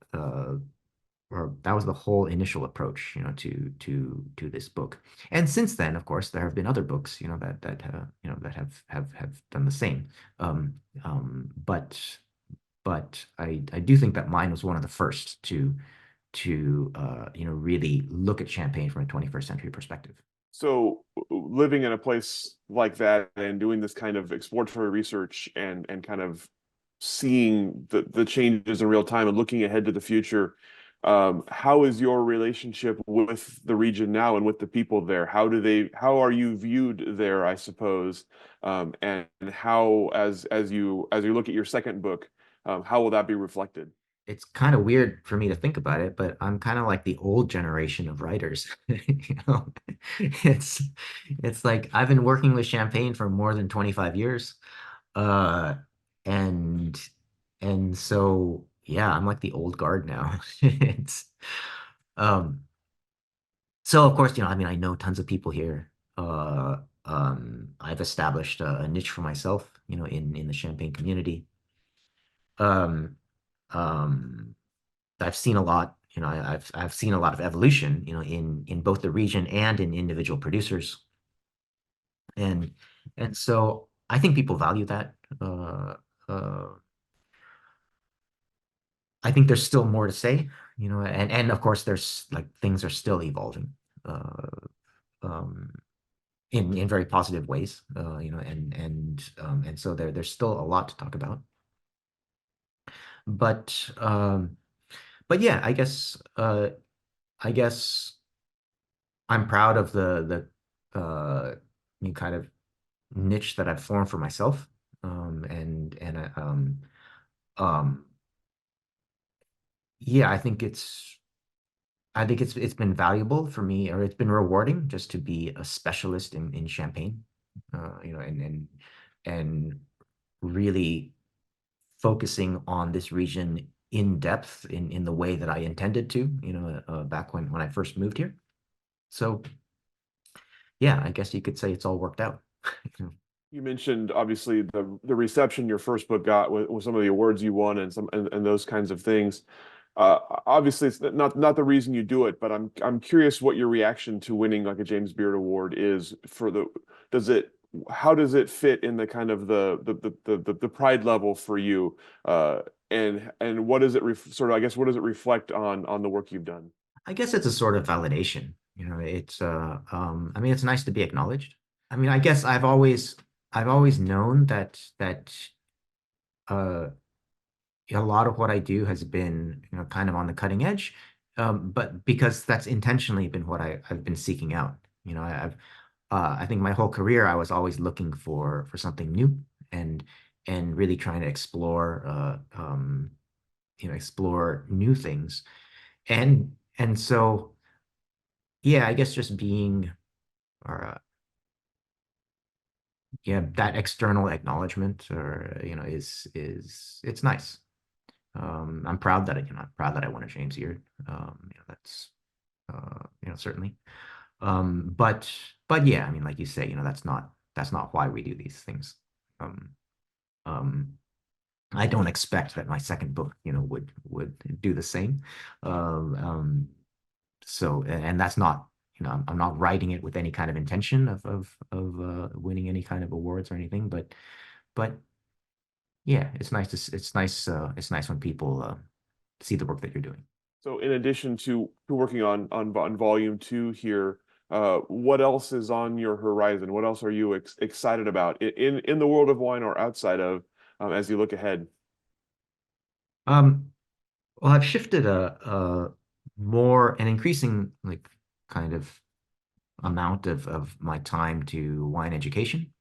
or that was the whole initial approach, to this book. And since then, of course, there have been other books, that have done the same. Um, but I do think that mine was one of the first to really look at Champagne from a 21st century perspective. So living in a place like that and doing this kind of exploratory research and kind of seeing the changes in real time and looking ahead to the future, how is your relationship with the region now and with the people there? How are you viewed there, I suppose? And how, as you look at your second book, how will that be reflected? It's kind of weird for me to think about it, but I'm kind of like the old generation of writers. You know, it's it's like I've been working with Champagne for more than 25 years. Uh, and so yeah, I'm like the old guard now. It's um so of course, I mean, I know tons of people here. I've established a niche for myself, in the Champagne community. Um, um, I've seen a lot, I've seen a lot of evolution, in both the region and in individual producers. And and so I think people value that. Uh, I think there's still more to say, and of course there's like things are still evolving uh, um, in very positive ways, and so there's still a lot to talk about. But but yeah, I guess I'm proud of the new kind of niche that I've formed for myself, and um, yeah, I think it's been valuable for me, or it's been rewarding just to be a specialist in Champagne, and really focusing on this region in depth in the way that I intended to, back when I first moved here. So yeah, I guess you could say it's all worked out. You mentioned obviously the reception your first book got with some of the awards you won and and those kinds of things. Obviously, it's not the reason you do it, but I'm curious what your reaction to winning like a James Beard Award is for the does it how does it fit in the kind of the pride level for you? And what does it sort of I guess what does it reflect on the work you've done? I guess it's a sort of validation. I mean, it's nice to be acknowledged. I mean, I guess I've always known that uh a lot of what I do has been, kind of on the cutting edge. But because that's intentionally been what I've been seeking out. I think my whole career I was always looking for something new, and and really trying to explore new things. And so yeah, I guess just being or yeah, that external acknowledgement, or is it's nice. I'm proud that I won a James Beard. That's certainly. But yeah, I mean, like you say, that's not why we do these things. Um, um, I don't expect that my second book, would do the same. Um, um, and that's not, I'm not writing it with any kind of intention of winning any kind of awards or anything. But yeah, it's nice when people see the work that you're doing. So in addition to working on volume two here, what else is on your horizon? What else are you excited about in the world of wine or outside of as you look ahead? Um, well, I've shifted an increasing like kind of amount of my time to wine education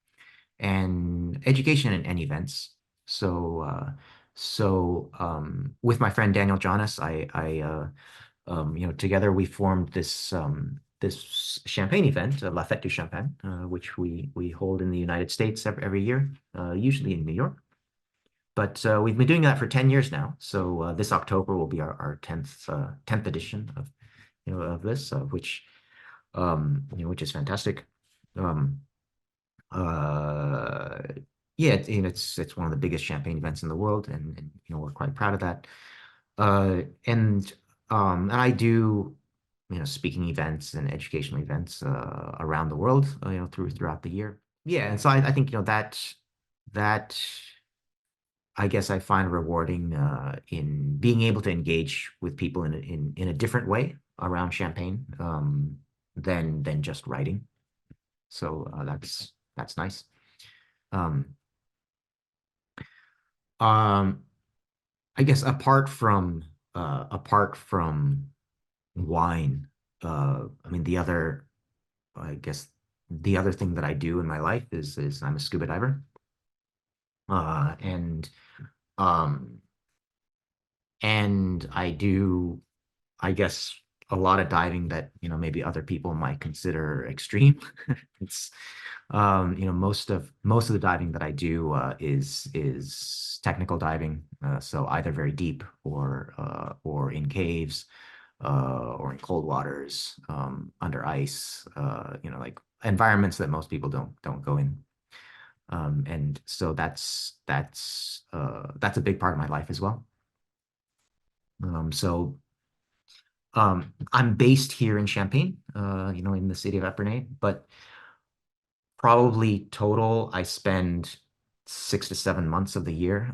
and events. So with my friend Daniel Jonas, together we formed this champagne event, La Fête du Champagne, which we hold in the United States every year, usually in New York. But we've been doing that for 10 years now. So this October will be our 10th edition of this, which is fantastic. Um, uh, yeah, it's one of the biggest champagne events in the world, and we're quite proud of that. And I do speaking events and educational events around the world, throughout the year. Yeah, and so I think that I guess I find rewarding in being able to engage with people in a different way around champagne, than just writing. So that's nice. Um, um, I guess apart from wine, I mean I guess the other thing that I do in my life is I'm a scuba diver, uh, and um, and I do, I guess, a lot of diving that maybe other people might consider extreme. It's most of the diving that I do is technical diving, so either very deep or in caves, or in cold waters, under ice, like environments that most people don't go in. And so that's a big part of my life as well. So I'm based here in Champaign, in the city of Epernay, but probably total I spend 6 to 7 months of the year,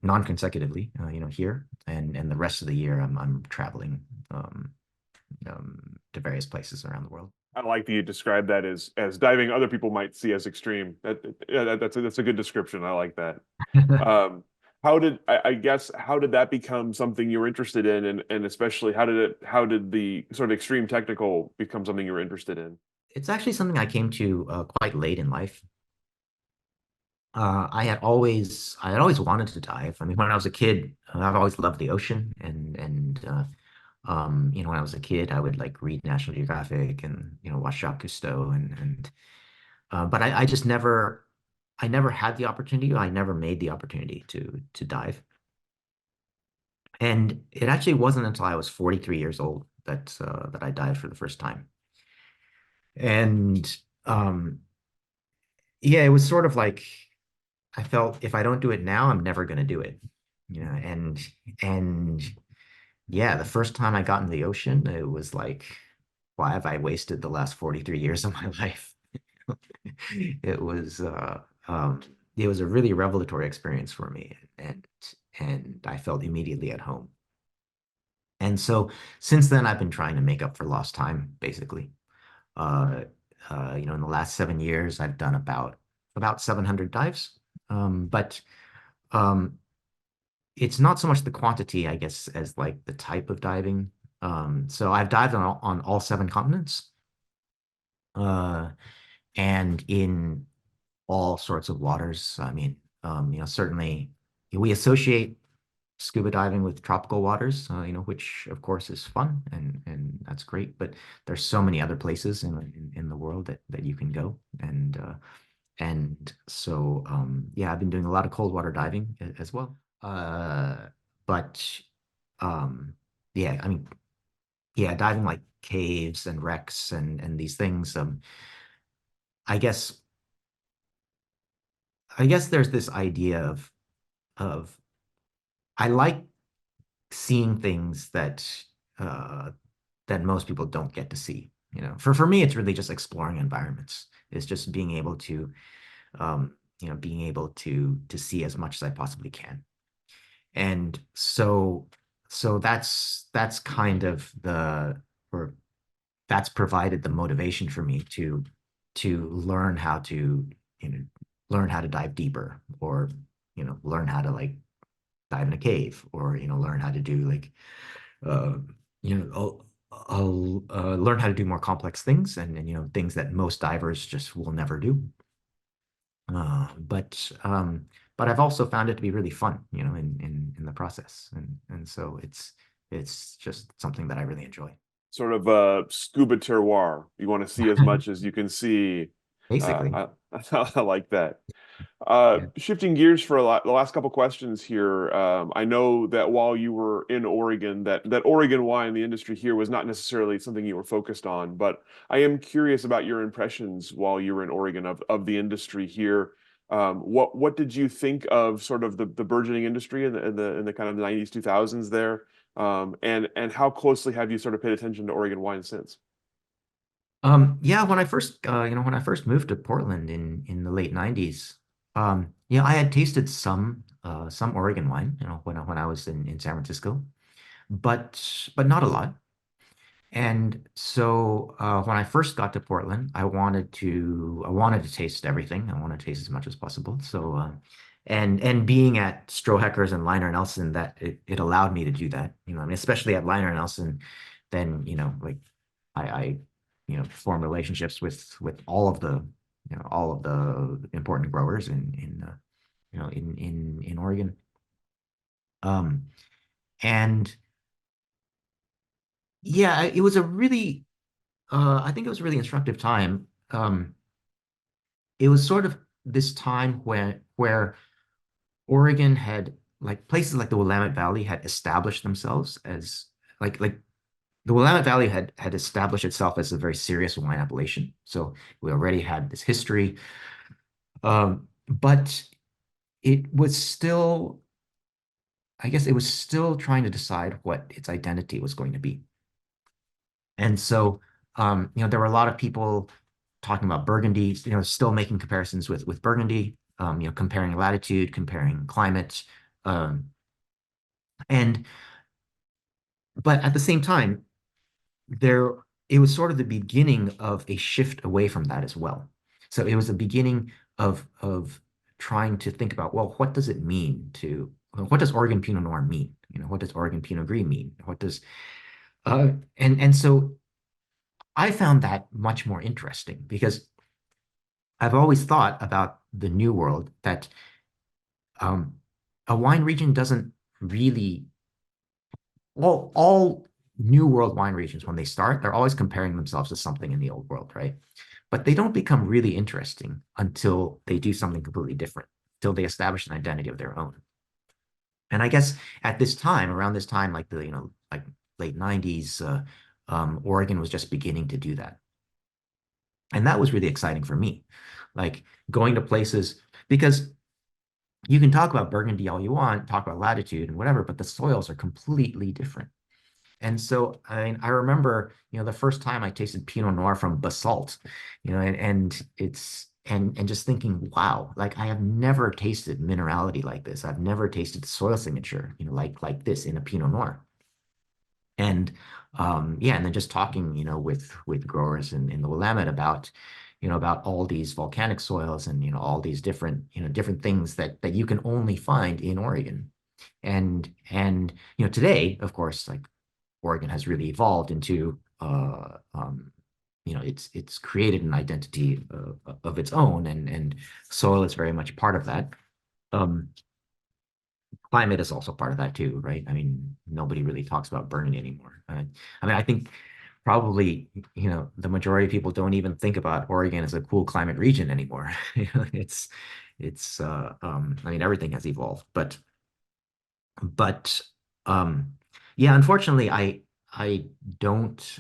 non-consecutively, here, and the rest of the year I'm traveling to various places around the world. I like that you describe that as diving other people might see as extreme. Yeah, that's a good description. I like that. Um, I guess how did that become something you were interested in, and especially how did the sort of extreme technical become something you were interested in? It's actually something I came to quite late in life. I had always wanted to dive. I mean, when I was a kid, I've always loved the ocean, and when I was a kid, I would like read National Geographic and watch Jacques Cousteau, but I never had the opportunity. I never made the opportunity to dive, and it actually wasn't until I was 43 years old that I dived for the first time, and um, yeah, it was sort of like I felt if I don't do it now, I'm never going to do it. And yeah, the first time I got in the ocean, it was like, why have I wasted the last 43 years of my life? It was it was a really revelatory experience for me, and I felt immediately at home. And so since then, I've been trying to make up for lost time, basically. Uh, in the last 7 years, I've done about 700 dives. But um, it's not so much the quantity, I guess, as like the type of diving. So I've dived on all seven continents, uh, and in all sorts of waters. I mean, certainly we associate scuba diving with tropical waters, which of course is fun and that's great. But there's so many other places in the world that you can go, and so yeah, I've been doing a lot of cold water diving as well. But um, yeah, I mean, yeah, diving like caves and wrecks and these things. I guess I guess there's this idea of I like seeing things uh, that most people don't get to see. For me, it's really just exploring environments. It's just being able to being able to see as much as I possibly can. And so that's kind of or that's provided the motivation for me to learn how to you know learn how to dive deeper, or learn how to like dive in a cave, or learn how to do like uh I'll learn how to do more complex things, and things that most divers just will never do. Uh, but um, but I've also found it to be really fun, in the process, and so it's just something that I really enjoy. Sort of a scuba terroir. You want to see as much as you can see. Basically, I like that. yeah. Shifting gears for the last couple questions here. I know that while you were in Oregon, that Oregon wine, the industry here, was not necessarily something you were focused on. But I am curious about your impressions while you were in Oregon of the industry here. What did you think of sort of the burgeoning industry in the kind of 90s, 2000s there? And how closely have you sort of paid attention to Oregon wine since? Yeah, when I first moved to Portland in the late 90s, I had tasted some Oregon wine, when I was in San Francisco, but not a lot. And so when I first got to Portland, I wanted to taste everything. I wanted to taste as much as possible. So and being at Stroheckers and Liner Nelson, that it allowed me to do that. I mean, especially at Liner Nelson, then like I formed relationships with all of the important growers in Oregon. Um, and yeah, it was a really I think it was a really instructive time. It was sort of this time where Oregon had, like, places like the Willamette Valley had established themselves as like the Willamette Valley had established itself as a very serious wine appellation. So we already had this history, but it was still, I guess, it was still trying to decide what its identity was going to be. And so, there were a lot of people talking about Burgundy, still making comparisons with Burgundy, comparing latitude, comparing climate, um, and but at the same time, there it was sort of the beginning of a shift away from that as well. So it was the beginning of trying to think about, well, what does it mean to what does Oregon Pinot Noir mean? What does Oregon Pinot Gris mean? What does and so I found that much more interesting because I've always thought about the New World that um, a wine region doesn't really, well, all New World wine regions, when they start, they're always comparing themselves to something in the Old World, right? But they don't become really interesting until they do something completely different, until they establish an identity of their own. And I guess at this time, around this time, like like late 90s, Oregon was just beginning to do that. And that was really exciting for me. Like going to places, because you can talk about Burgundy all you want, talk about latitude and whatever, but the soils are completely different. And so I remember, the first time I tasted Pinot Noir from basalt, and it's and just thinking, wow, like I have never tasted minerality like this. I've never tasted soil signature, like this in a Pinot Noir. And yeah, and then just talking, with growers in the Willamette about, about all these volcanic soils and, all these different, different things that you can only find in Oregon. And today, of course, like Oregon has really evolved into it's created an identity of its own, and soil is very much part of that. Um, Climate is also part of that too, right? I mean, nobody really talks about burning anymore. I mean, I think probably, the majority of people don't even think about Oregon as a cool climate region anymore. I mean, everything has evolved, but, um, yeah, unfortunately, I don't,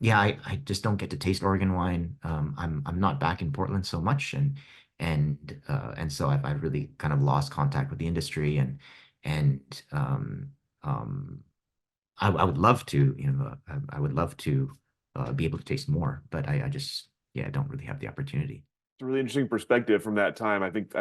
yeah, I just don't get to taste Oregon wine. I'm not back in Portland so much, and so I've really kind of lost contact with the industry, and I would love to, I would love to be able to taste more, but I just, yeah, I don't really have the opportunity. It's a really interesting perspective from that time. I think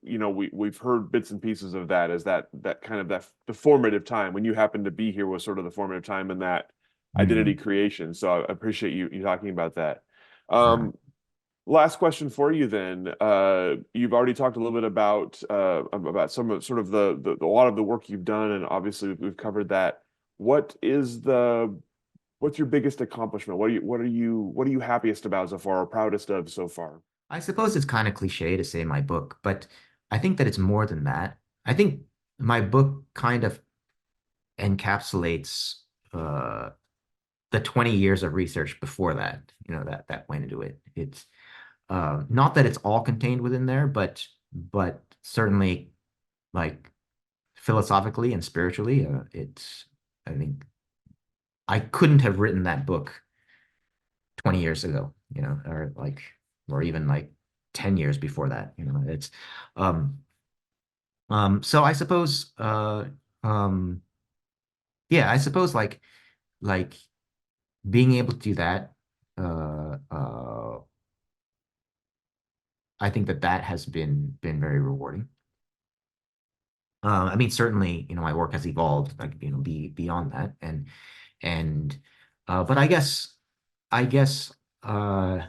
we've heard bits and pieces of that as that kind of that the formative time when you happened to be here was sort of the formative time in that identity Mm. creation. So I appreciate you talking about that. Uh, Last question for you then. You've already talked a little bit about some of sort of a lot of the work you've done, and obviously we've covered that. What is what's your biggest accomplishment? What are you happiest about so far or proudest of so far? I suppose it's kind of cliche to say my book, but I think that it's more than that. I think my book kind of encapsulates uh, the 20 years of research before that, that went into it. It's not that it's all contained within there, but certainly like philosophically and spiritually, I think I couldn't have written that book 20 years ago, or even like 10 years before that, it's um so I suppose yeah, I suppose like being able to do that, I think that has been very rewarding. I mean, certainly, my work has evolved, like, beyond that, and but I guess, uh,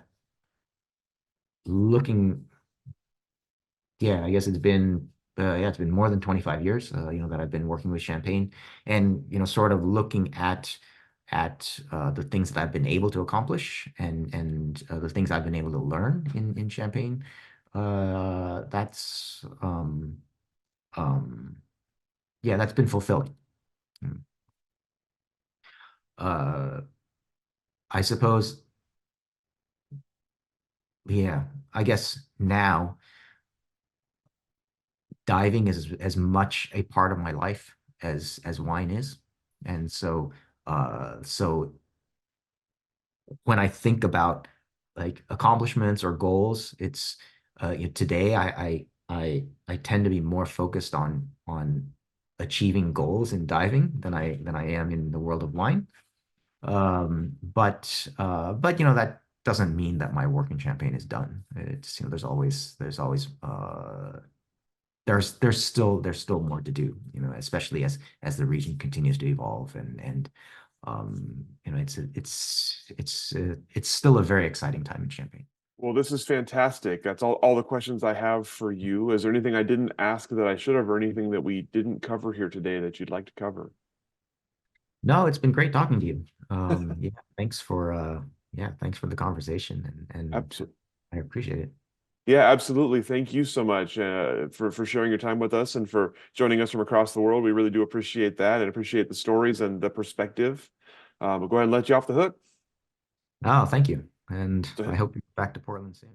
looking, yeah, I guess yeah, it's been more than 25 years, that I've been working with Champagne, and sort of looking at the things that I've been able to accomplish, and the things I've been able to learn in Champagne. That's um yeah, that's been fulfilling. Mm. Uh, I suppose, yeah, I guess now diving is as much a part of my life as wine is. And so So when I think about like accomplishments or goals, it's today I tend to be more focused on achieving goals in diving than I am in the world of wine. But that doesn't mean that my work in Champagne is done. It's there's still more to do, especially as the region continues to evolve and it's still a very exciting time in Champagne. Well, this is fantastic. That's all the questions I have for you. Is there anything I didn't ask that I should have, or anything that we didn't cover here today that you'd like to cover? No, it's been great talking to you. Yeah, thanks for the conversation and Absolutely. I appreciate it. Yeah, absolutely. Thank you so much for sharing your time with us and for joining us from across the world. We really do appreciate that and appreciate the stories and the perspective. We'll go ahead and let you off the hook. Oh, thank you. And So I hope you're back to Portland soon.